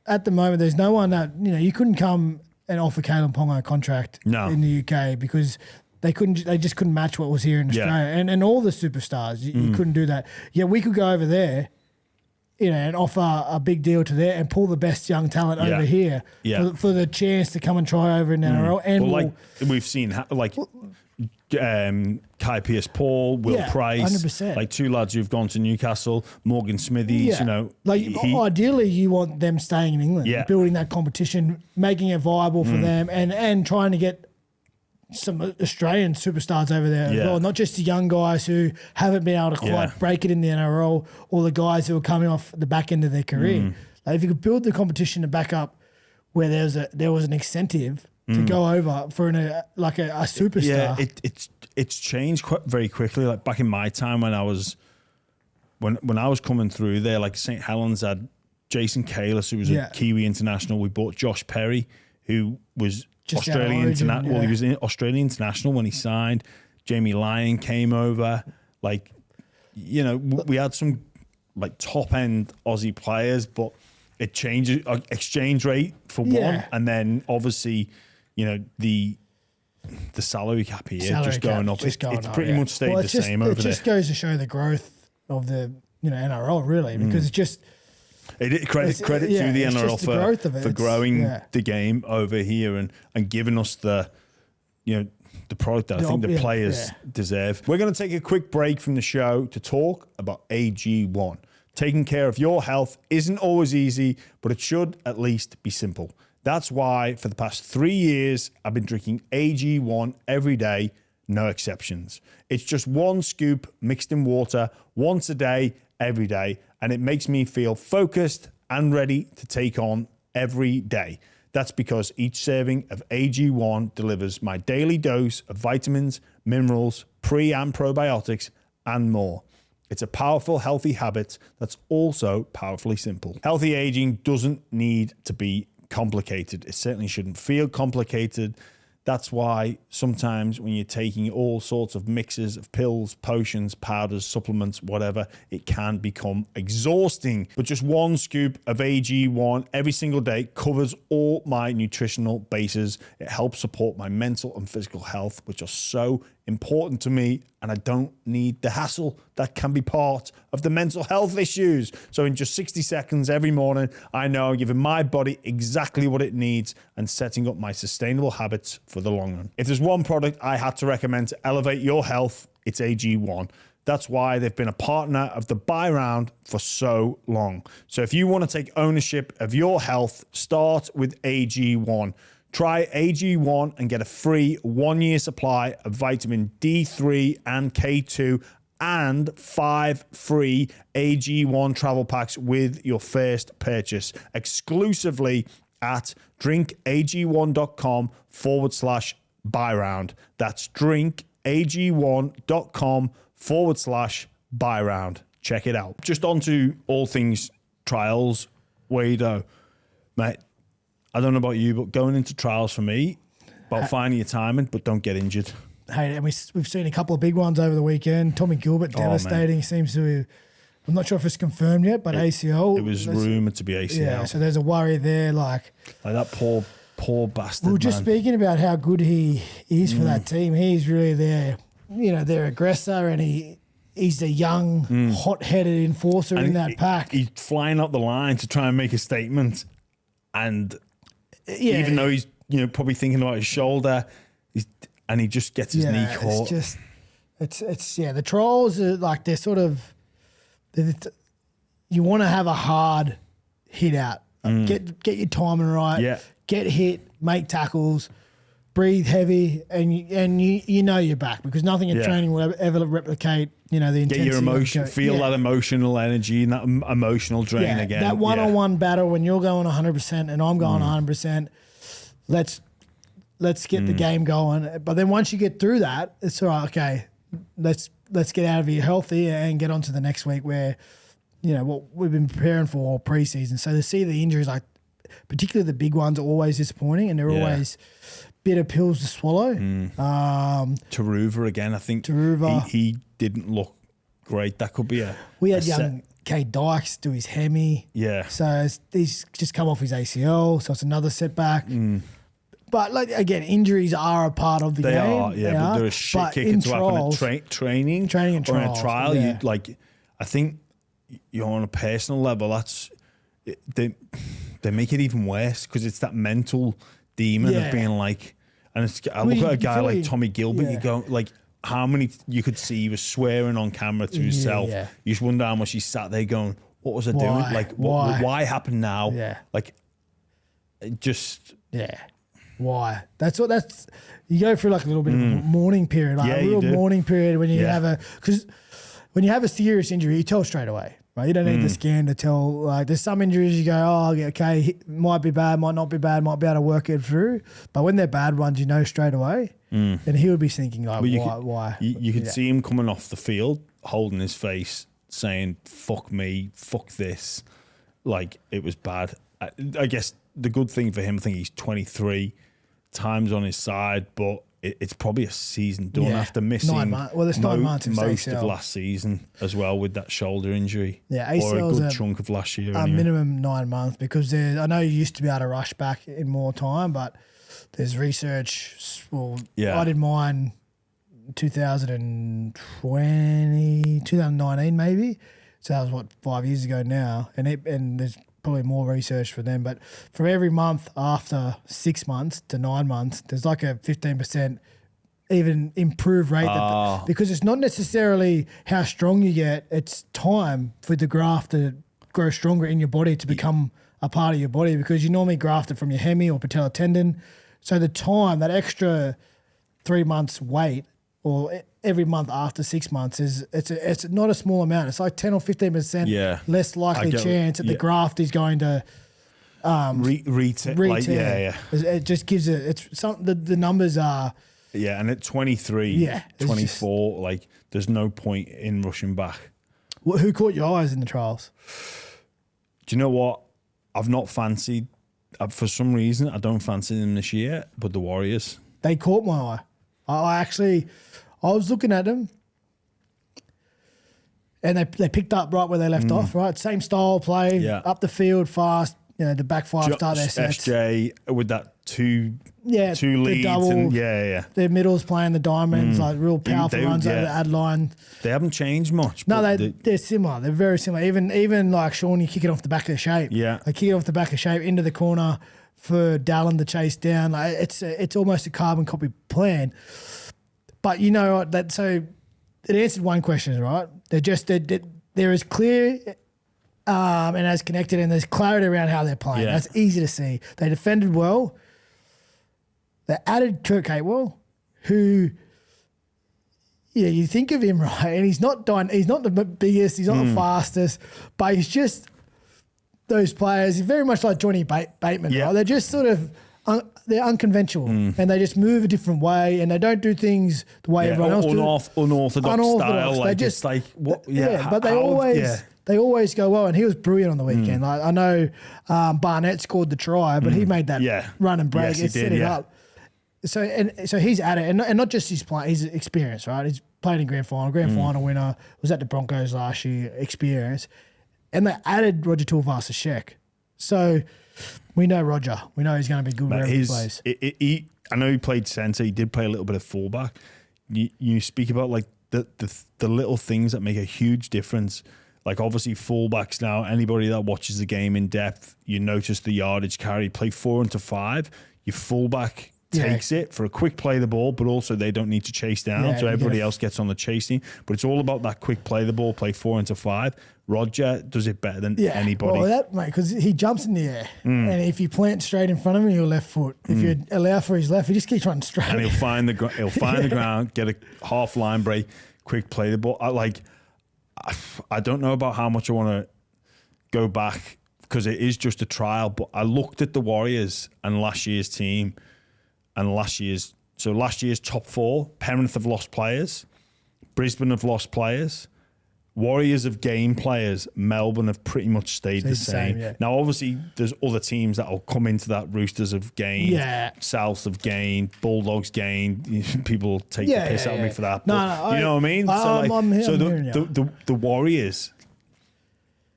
at the moment, there's no one that you couldn't come and offer Kalen Ponga a contract in the UK because. They just couldn't match what was here in Australia, and all the superstars. You couldn't do that. Yeah, we could go over there, and offer a big deal to there and pull the best young talent over here for the chance to come and try over in NRL. And we've seen, Kai Pearce-Paul, Will Price, 100%. Like 2 lads who've gone to Newcastle, Morgan Smithies. Ideally, you want them staying in England, building that competition, making it viable for them, and trying to get some Australian superstars over there as well, not just the young guys who haven't been able to quite break it in the NRL, or the guys who are coming off the back end of their career. Like if you could build the competition to back up where there was an incentive to go over for a superstar. Yeah, it's changed very quickly. Like back in my time when I was coming through there, like St. Helens had Jason Kalis, who was a Kiwi international. We bought Josh Perry, who was Australian international. Well, he was in Australian international when he signed. Jamie Lyon came over. Like, we had some like top end Aussie players, but it changes exchange rate for one, and then obviously, the salary cap here just going up. It's pretty much stayed the same over there. It just goes to show the growth of the NRL really, because it's just. Credit to the NRL for growing the game over here and giving us the product that I think the players deserve. We're going to take a quick break from the show to talk about AG1. Taking care of your health isn't always easy, but it should at least be simple. That's why for the past 3 years, I've been drinking AG1 every day, no exceptions. It's just 1 scoop mixed in water once a day, every day, and it makes me feel focused and ready to take on every day. That's because each serving of AG1 delivers my daily dose of vitamins, minerals, pre- and probiotics, and more. It's a powerful, healthy habit that's also powerfully simple. Healthy aging doesn't need to be complicated. It certainly shouldn't feel complicated. That's why sometimes when you're taking all sorts of mixes of pills, potions, powders, supplements, whatever, it can become exhausting. But just 1 scoop of AG1 every single day covers all my nutritional bases. It helps support my mental and physical health, which are so important to me, and I don't need the hassle that can be part of the mental health issues. So in just 60 seconds every morning, I know I'm giving my body exactly what it needs and setting up my sustainable habits for the long run. If there's one product I had to recommend to elevate your health, it's AG1. That's why they've been a partner of the Buy Round for so long. So if you want to take ownership of your health, start with AG1. Try AG1 and get a free 1-year supply of vitamin D3 and K2 and 5 free AG1 travel packs with your first purchase exclusively at drinkag1.com/buyround. That's drinkag1.com/buyround. Check it out. Just on to all things trials, Wado. Mate, I don't know about you, but going into trials for me, about finding your timing, but don't get injured. Hey, and we've seen a couple of big ones over the weekend. Tommy Gilbert, devastating. Seems to, I'm not sure if it's confirmed yet, but ACL. It was rumoured to be ACL. Yeah, so there's a worry there. Like that poor bastard. We were just speaking about how good he is for that team. He's really their aggressor, and he's a young, hot-headed enforcer in that pack. He's flying up the line to try and make a statement, and even though he's probably thinking about his shoulder, and he just gets his knee caught. It's the trials are like they're sort of you want to have a hard hit out. Get your timing right. Yeah. Get hit, make tackles, breathe heavy, and you know you're back because nothing in training will ever replicate the intensity. Get your emotion, feel that emotional energy and that emotional drain again. That one-on-one battle when you're going 100% and I'm going 100%. Let's get the game going. But then once you get through that, it's all right. Okay, let's get out of here healthy and get on to the next week where what we've been preparing for all preseason. So to see the injuries, like particularly the big ones, are always disappointing and they're always bitter pills to swallow. Taruva again, I think he didn't look great. That could be we had young Kate Dykes do his hemi. Yeah. So he's just come off his ACL, so it's another setback. But like again, injuries are a part of the game. They are, but they're a shit kicker to happen at training and trials, or in a trial. You I think on a personal level, they make it even worse because it's that mental demon of being like, and I look at a guy like Tommy Gilbert, you go like how many you could see he was swearing on camera to himself. You just wonder how much he sat there going, what was I doing? Like why happened now? Like just why? That's you go through like a little bit of a mourning period, like a real mourning period when you because when you have a serious injury, you tell straight away, right? You don't need the scan to tell. Like there's some injuries you go, oh, okay, might be bad, might not be bad, might be able to work it through. But when they're bad ones, you know straight away. And he would be thinking, like, why? You could see him coming off the field, holding his face, saying, fuck me, fuck this. Like, it was bad. I guess the good thing for him, I think he's 23, time's on his side, but it's probably a season done after missing 9 months. Well, there's 9 months most of last season as well with that shoulder injury. Yeah, or a good chunk of last year. A minimum 9 months because I know you used to be able to rush back in more time, but there's research. Well, I did mine 2019 maybe. So that was 5 years ago now, and there's probably more research for them. But for every month after 6 months to 9 months, there's like a 15% even improved rate because it's not necessarily how strong you get; it's time for the graft to grow stronger in your body to become a part of your body because you normally graft it from your hemi or patellar tendon. So the time, that extra 3 months wait, or every month after 6 months it's not a small amount. It's like 10 or 15% less likely chance that the graft is going to re-tear. It just gives the numbers are. Yeah, and at 23, 24, like there's no point in rushing back. Well, who caught your eyes in the trials? Do you know what? I've not fancied, for some reason, I don't fancy them this year, but the Warriors. They caught my eye. I was looking at them and they picked up right where they left off, right? Same style play, up the field fast, the back five start their sets. SJ with that two leads. Double, and their middles playing the diamonds, like real powerful runs over the ad line. They haven't changed much. No, they're similar. They're very similar. Even like Sean, you kick it off the back of the shape. Yeah. They kick it off the back of shape into the corner for Dallin to chase down. Like it's almost a carbon copy plan. But you know what? So it answered one question, right? They're as clear and as connected, and there's clarity around how they're playing. Yeah. That's easy to see. They defended well. They added Kurt Capewell, who, you think of him, right? And he's not the biggest, he's not the fastest, but he's just those players. He's very much like Johnny Bateman, right? They're just sort of they're unconventional and they just move a different way and they don't do things the way everyone else does. Unorthodox style. Like, just like what? But they always go well. And he was brilliant on the weekend. Like, I know Barnett scored the try, but he made that run and break. It set it up. So he's at it, and not just his experience, right? He's played in grand final winner, was at the Broncos last year, experience, and they added Roger Tuivasa-Sheck. So we know Roger. We know he's going to be good wherever he plays. I know he played centre. He did play a little bit of fullback. You speak about like the little things that make a huge difference. Like obviously fullbacks now. Anybody that watches the game in depth, you notice the yardage carry. Play 4 into 5. Your fullback takes it for a quick play the ball, but also they don't need to chase down, so everybody else gets on the chasing. But it's all about that quick play the ball, play 4 into 5. Roger does it better than anybody. Well, that, mate, because he jumps in the air, and if you plant straight in front of him, your left foot. If you allow for his left, he just keeps running straight. And he'll find the ground, get a half line break, quick play the ball. I don't know about how much I want to go back because it is just a trial, but I looked at the Warriors and last year's team and last year's top 4. Penrith have lost players, Brisbane have lost players, Warriors have gained players, Melbourne have pretty much stayed the same. Now, obviously, there's other teams that will come into that. Roosters have gained, South have gained, Bulldogs gained. People take the piss out of me for that. But you know what I mean? The Warriors,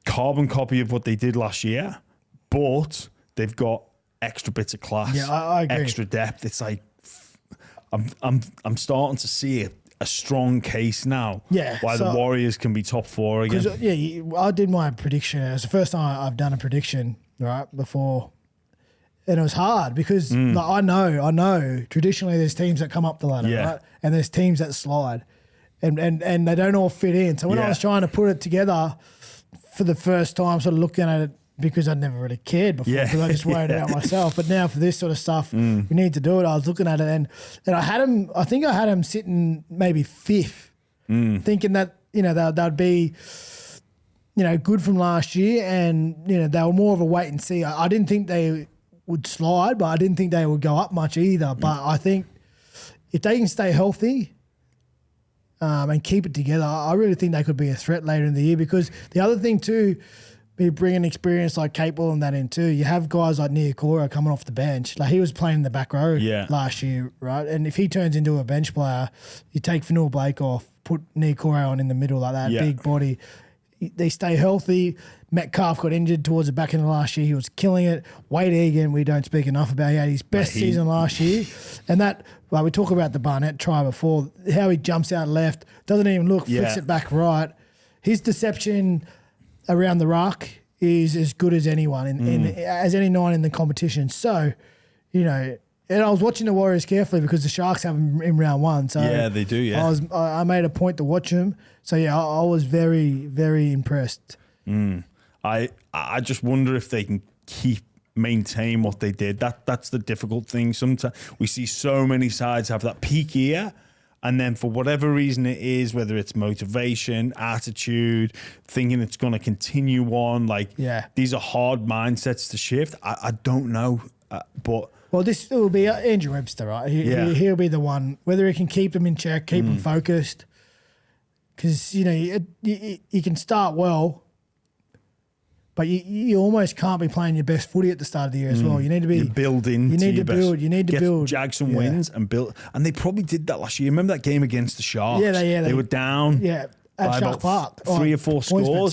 carbon copy of what they did last year, but they've got extra bits of class, I agree. extra depth. It's like I'm starting to see it. A strong case now. Why the Warriors can be top 4 again. I did my prediction. It was the first time I've done a prediction before, and it was hard because I know traditionally there's teams that come up the ladder, right, and there's teams that slide, and they don't all fit in. So when I was trying to put it together for the first time, sort of looking at it. Because I'd never really cared before, because I just worried about myself. But now for this sort of stuff, we need to do it. I was looking at it, and I had him. I think I had him sitting maybe 5th, thinking that they'd be, good from last year, and they were more of a wait and see. I didn't think they would slide, but I didn't think they would go up much either. But I think if they can stay healthy and keep it together, I really think they could be a threat later in the year. Because the other thing too. You bring an experience like Capewell and that in too. You have guys like Niokora coming off the bench. Like he was playing in the back row last year, right? And if he turns into a bench player, you take Fanua Blake off, put Niokora on in the middle like that, big body. They stay healthy. Metcalf got injured towards the back end of last year. He was killing it. Wade Egan, we don't speak enough about. He had his best season last year. And that, we talk about the Barnett try before, how he jumps out left, doesn't even look, flicks it back right. His deception around the ruck is as good as anyone, as any 9 in the competition. So, and I was watching the Warriors carefully because the Sharks have them in round 1. So they do, I made a point to watch them. So, I was very, very impressed. I just wonder if they can maintain what they did. That's the difficult thing. Sometimes we see so many sides have that peak year, and then for whatever reason it is, whether it's motivation, attitude, thinking it's going to continue on, these are hard mindsets to shift. I don't know, but... Well, this will be Andrew Webster, right? He'll be the one, whether he can keep them in check, keep them focused. Because, you can start well, but you almost can't be playing your best footy at the start of the year as well. You need to be building. You need to build. You need to build. Jag some wins and build. And they probably did that last year. Remember that game against the Sharks? They were down. At Shark Park, 3 or 4 scores.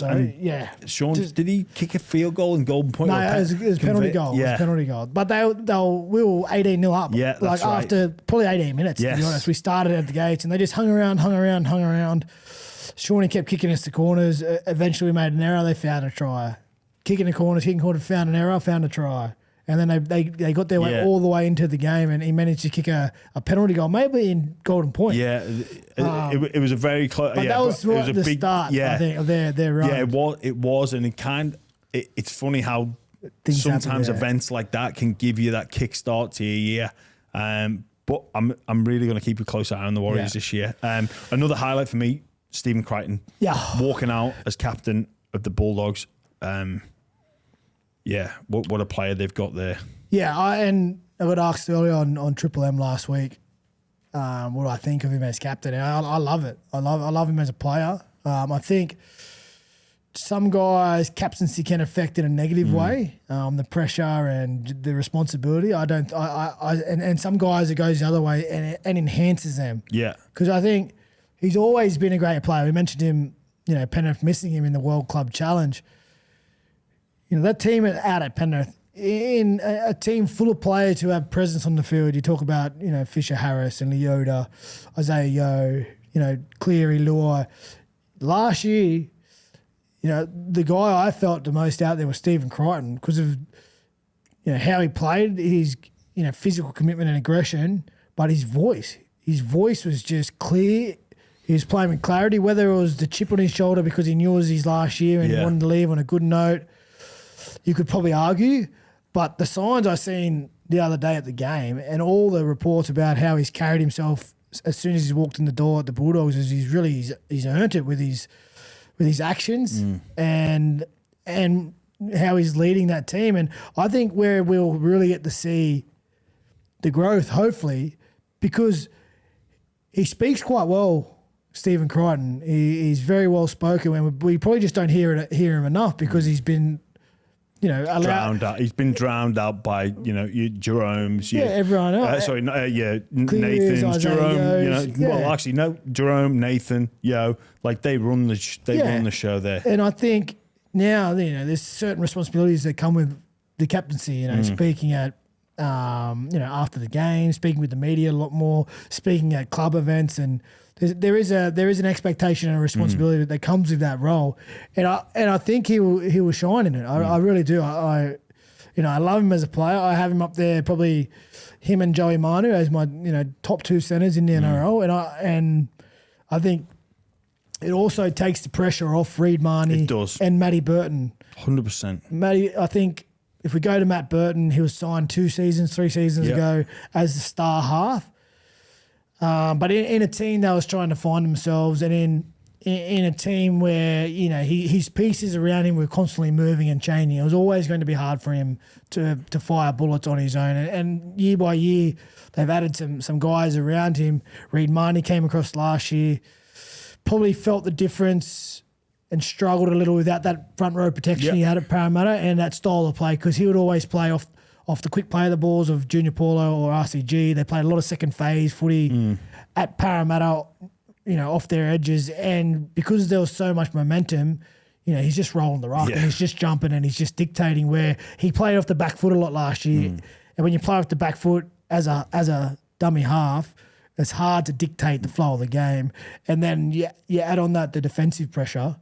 Sean, did he kick a field goal in Golden Point? No, it was penalty goal. It was penalty goal. But we were 18-0 up. Yeah, that's right. After probably 18 minutes, to be honest. We started at the gates and they just hung around. Shawnee kept kicking us to corners. Eventually we made an error. They found a try. Kicking the corners, found an error, found a try. And then they got their way all the way into the game, and he managed to kick a penalty goal, maybe in Golden Point. Yeah, it was a very close. But that was right at the start, I think, of their run. Yeah, it was, and it's funny how things sometimes events like that can give you that kickstart to your year. But I'm really going to keep a close eye on the Warriors this year. Another highlight for me, Stephen Crichton, walking out as captain of the Bulldogs. What a player they've got there. Yeah, I got asked earlier on Triple M last week what do I think of him as captain. And I love it. I love him as a player. I think some guys' captaincy can affect in a negative way, the pressure and the responsibility. And some guys it goes the other way and enhances them. Yeah. Because I think he's always been a great player. We mentioned him, Penrith missing him in the World Club Challenge. That team out at Penrith, in a team full of players who have presence on the field, you talk about, Fisher Harris and Leota, Isaiah Yeo, Cleary, Luai. Last year, the guy I felt the most out there was Stephen Crichton because of, how he played. His physical commitment and aggression, but his voice was just clear. He was playing with clarity, whether it was the chip on his shoulder because he knew it was his last year and he wanted to leave on a good note. You could probably argue, but the signs I seen the other day at the game and all the reports about how he's carried himself as soon as he's walked in the door at the Bulldogs is he's earned it with his actions and how he's leading that team. And I think where we'll really get to see the growth, hopefully, because he speaks quite well. Stephen Crichton, he's very well spoken, and we probably just don't hear him enough because he's been, drowned out. He's been drowned out by your Jerome's, everyone else. Nathan's, Jerome. Well, actually, no, Jerome, Nathan, like they run the show there. And I think now there's certain responsibilities that come with the captaincy. Speaking at after the game, speaking with the media a lot more, speaking at club events, and there is an expectation and a responsibility that comes with that role, and I think he will shine in it. I really do. I love him as a player. I have him up there, probably him and Joey Manu as my top two centers in the NRL, and I think it also takes the pressure off Reid Marnie. It does. And Matty Burton. 100%. Matty, I think if we go to Matt Burton, he was signed 3 seasons ago as the star half. But in a team that was trying to find themselves, and in a team where his pieces around him were constantly moving and changing, it was always going to be hard for him to fire bullets on his own. And year by year, they've added some guys around him. Reid Marnie came across last year, probably felt the difference and struggled a little without that front row protection he had at Parramatta and that style of play, because he would always play off the quick play of the balls of Junior Paulo or RCG. They played a lot of second phase footy at Parramatta, off their edges. And because there was so much momentum, he's just rolling the rock and he's just jumping and he's just dictating, where he played off the back foot a lot last year. And when you play off the back foot as a dummy half, it's hard to dictate the flow of the game. And then you add on that the defensive pressure,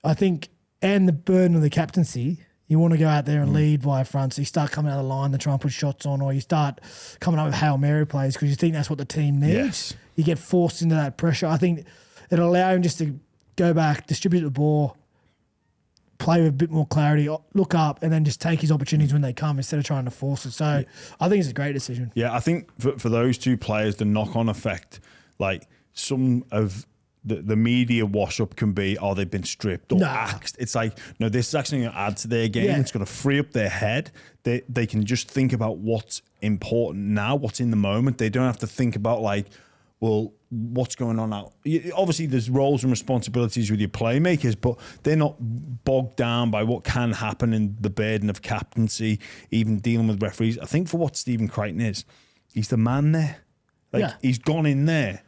I think, and the burden of the captaincy. You want to go out there and lead by front, so you start coming out of the line to try and put shots on, or you start coming up with Hail Mary plays because you think that's what the team needs. Yes. You get forced into that pressure. I think it'll allow him just to go back, distribute the ball, play with a bit more clarity, look up, and then just take his opportunities when they come instead of trying to force it. So I think it's a great decision. Yeah, I think for those two players, the knock-on effect, like some of the media wash-up can be, they've been stripped or axed. It's like, no, this is actually going to add to their game. Yeah. It's going to free up their head. They can just think about what's important now, what's in the moment. They don't have to think about what's going on now. Obviously, there's roles and responsibilities with your playmakers, but they're not bogged down by what can happen in the burden of captaincy, even dealing with referees. I think for what Stephen Crichton is, he's the man there. He's gone in there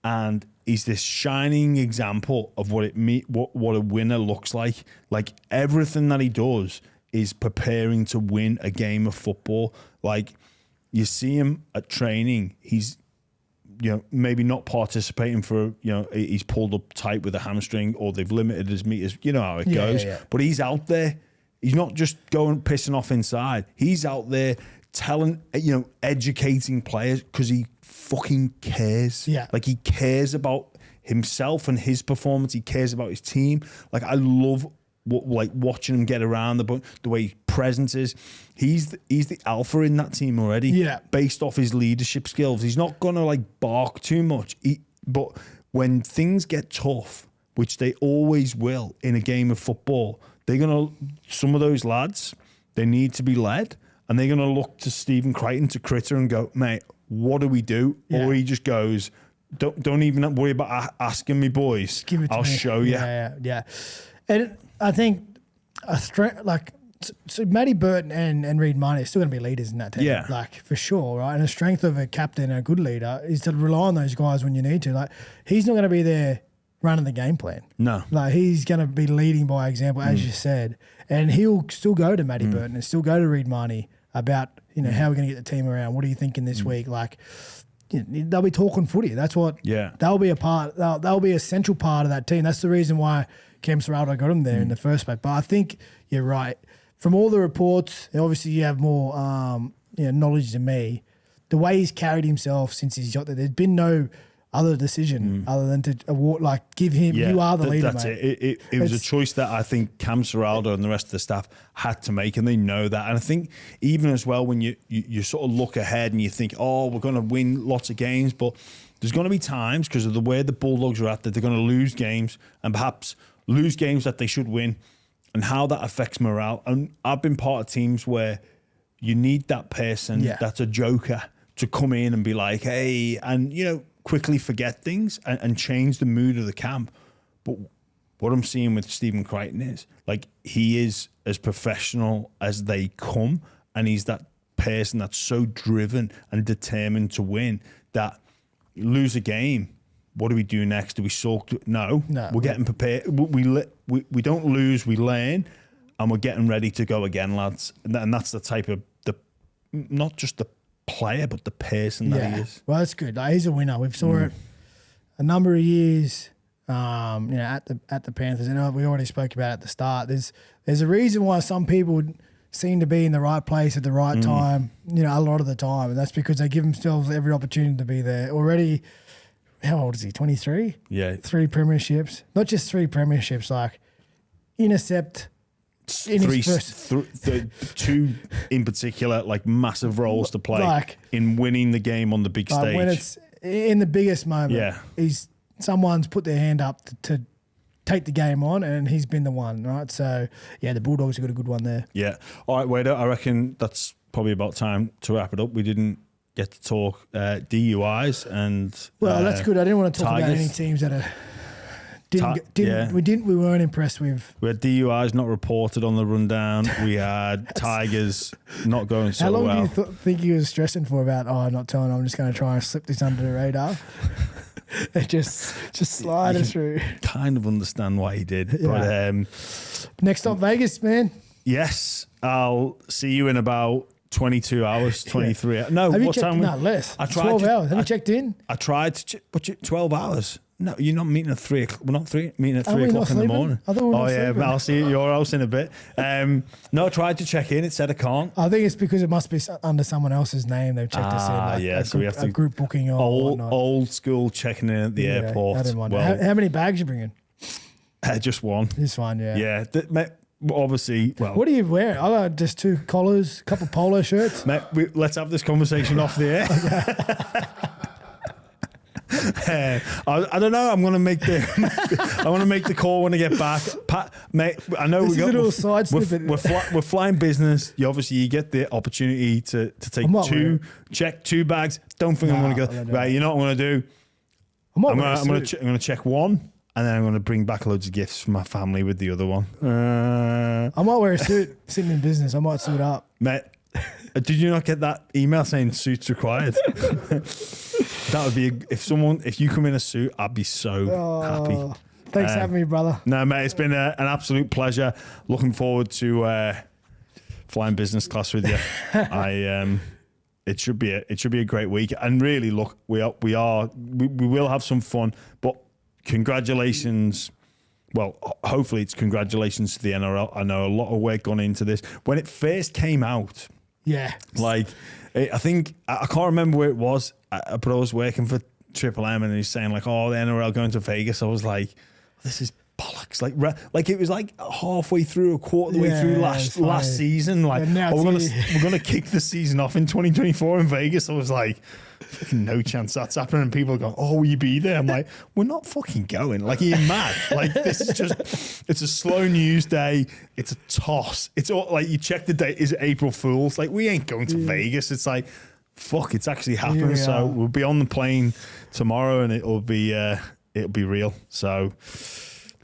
and he's this shining example of what a winner looks like. Like, everything that he does is preparing to win a game of football. Like, you see him at training, he's maybe not participating for, he's pulled up tight with a hamstring or they've limited his meters. You know how it goes. Yeah. But he's out there. He's not just going pissing off inside. He's out there telling, educating players because he fucking cares. Yeah. Like, he cares about himself and his performance. He cares about his team. Like, I love watching him get around the way his presence is. He's the alpha in that team already. Yeah. Based off his leadership skills. He's not gonna bark too much. But when things get tough, which they always will in a game of football, some of those lads, they need to be led, and they're gonna look to Stephen Crichton, to Critter, and go, mate, what do we do? Yeah. Or he just goes, don't even worry about asking me, boys. Give it to me. I'll show you. Yeah. And I think so Matty Burton and Reid Marnie are still going to be leaders in that team. Yeah. For sure, right? And the strength of a captain and a good leader is to rely on those guys when you need to. He's not going to be there running the game plan. No. He's going to be leading by example, as you said. And he'll still go to Matty Burton and still go to Reid Marnie about, how we're going to get the team around. What are you thinking this week? They'll be talking footy. That's what. Yeah. They'll be a part. They'll be a central part of that team. That's the reason why Cam Serraldo got him there in the first place. But I think you're right. From all the reports, obviously you have more knowledge to me, the way he's carried himself since he's got there, there's been no other decision other than to award, give him, you are the leader, that's mate. It was a choice that I think Cam Serraldo and the rest of the staff had to make, and they know that. And I think even as well, when you sort of look ahead and you think, oh, we're going to win lots of games, but there's going to be times because of the way the Bulldogs are at that they're going to lose games and perhaps lose games that they should win, and how that affects morale. And I've been part of teams where you need that person that's a joker to come in and be like, hey, and, quickly forget things and change the mood of the camp. But what I'm seeing with Stephen Crichton is, he is as professional as they come, and he's that person that's so driven and determined to win that lose a game, what do we do next? Do we sulk? No, we're getting prepared. We don't lose, we learn, and we're getting ready to go again, lads. And that's the type of, not just the player, but the person that he is. Well, that's good. He's a winner. We've saw it a number of years, at the Panthers. And we already spoke about it at the start. There's a reason why some people seem to be in the right place at the right time, a lot of the time. And that's because they give themselves every opportunity to be there. Already, how old is he? 23? Yeah. 3 premierships. Not just 3 premierships, intercept. The 2 in particular, massive roles to play in winning the game on the big stage. When it's in the biggest moment, someone's put their hand up to take the game on, and he's been the one, right? So, the Bulldogs have got a good one there. Yeah. All right, Wader, I reckon that's probably about time to wrap it up. We didn't get to talk DUIs and well, that's good. I didn't want to talk about any teams that are. We weren't impressed with. We had DUIs not reported on the rundown. We had Tigers not going so well. How long do you think he was stressing for about, I'm not telling him, I'm just going to try and slip this under the radar? And just slide it through. Kind of understand why he did. Yeah. But next up, Vegas, man. Yes. I'll see you in about 22 hours, 23 hours. No, what time? No, less. I tried 12 hours. Have you checked in? I tried to check. 12 hours? No, you're not meeting at 3 o'clock. We're not meeting at 3 o'clock in the morning. I thought we were sleeping. I'll see you at your house in a bit. No, I tried to check in. It said I can't. I think it's because it must be under someone else's name. They've checked us in. So we have to group booking or old school checking in at the airport. I didn't mind. How many bags you bringing? Just one. It's fine. Yeah. Yeah. Obviously, well. What are you wearing? I got just 2 collars, a couple polo shirts. Mate, let's have this conversation off the air. I don't know. I'm going to make the call when I get back. Mate, I know we're flying business. You get the opportunity to take check 2 bags. Don't think I'm going to go. Right, you know what I'm going to do? I'm going to check 1. And then I'm going to bring back loads of gifts for my family with the other one. I might wear a suit sitting in business. I might suit up. Mate, did you not get that email saying suits required? That would be, if you come in a suit, I'd be so happy. Thanks for having me, brother. No, mate, it's been an absolute pleasure. Looking forward to flying business class with you. It should be a great week. And really, look, we will have some fun, but congratulations. Well, hopefully it's congratulations to the NRL. I know a lot of work gone into this. When it first came out, I think, I can't remember where it was, but I was working for Triple M and he's saying the NRL going to Vegas. I was like, this is bollocks. It was halfway through, a quarter of the way through last season. We're gonna kick the season off in 2024 in Vegas. I was like, fucking no chance that's happening. And people go, oh, will you be there? I'm like, we're not fucking going. Are you mad? This is just, it's a slow news day. It's a toss. It's all you check the date. Is it April Fool's? We ain't going to Vegas. It's fuck, it's actually happened. So we'll be on the plane tomorrow and it'll be real. So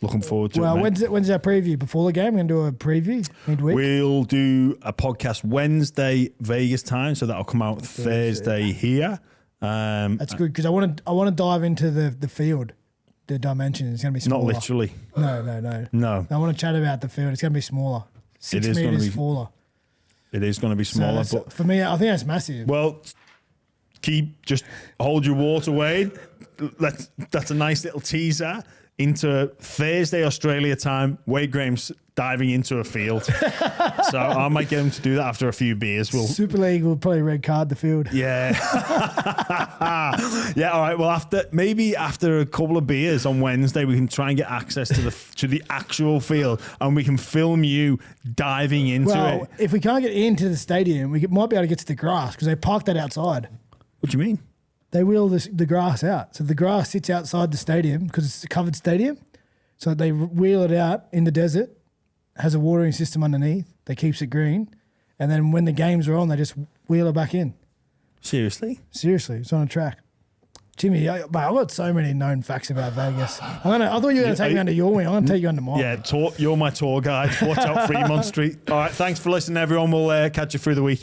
looking forward to it. Well, when's our preview? Before the game? We're going to do a preview midweek? We'll do a podcast Wednesday Vegas time, so that'll come out Thursday here. That's good because I want to dive into the field, the dimensions. It's going to be smaller. Not literally. No. I want to chat about the field. It's going to be smaller. 6 meters smaller. It is going to be smaller. But for me, I think that's massive. Well, just hold your water, Wade. That's a nice little teaser into Thursday Australia time. Wade Graham's diving into a field. So I might get him to do that after a few beers. We'll Super League will probably red card the field. Yeah. Yeah, all right. Well, after a couple of beers on Wednesday, we can try and get access to the actual field, and we can film you diving into Well, it. if we can't get into the stadium, might be able to get to the grass because they parked that outside. What do you mean? They wheel the grass out. So the grass sits outside the stadium because it's a covered stadium. So they wheel it out in the desert, has a watering system underneath that keeps it green. And then when the games are on, they just wheel it back in. Seriously? Seriously, it's on a track. Jimmy, I've got so many known facts about Vegas. I thought you were going to take me under your wing. I'm going to take you under mine. Yeah, you're my tour guide. Watch out Fremont Street. All right, thanks for listening, everyone. We'll catch you through the week.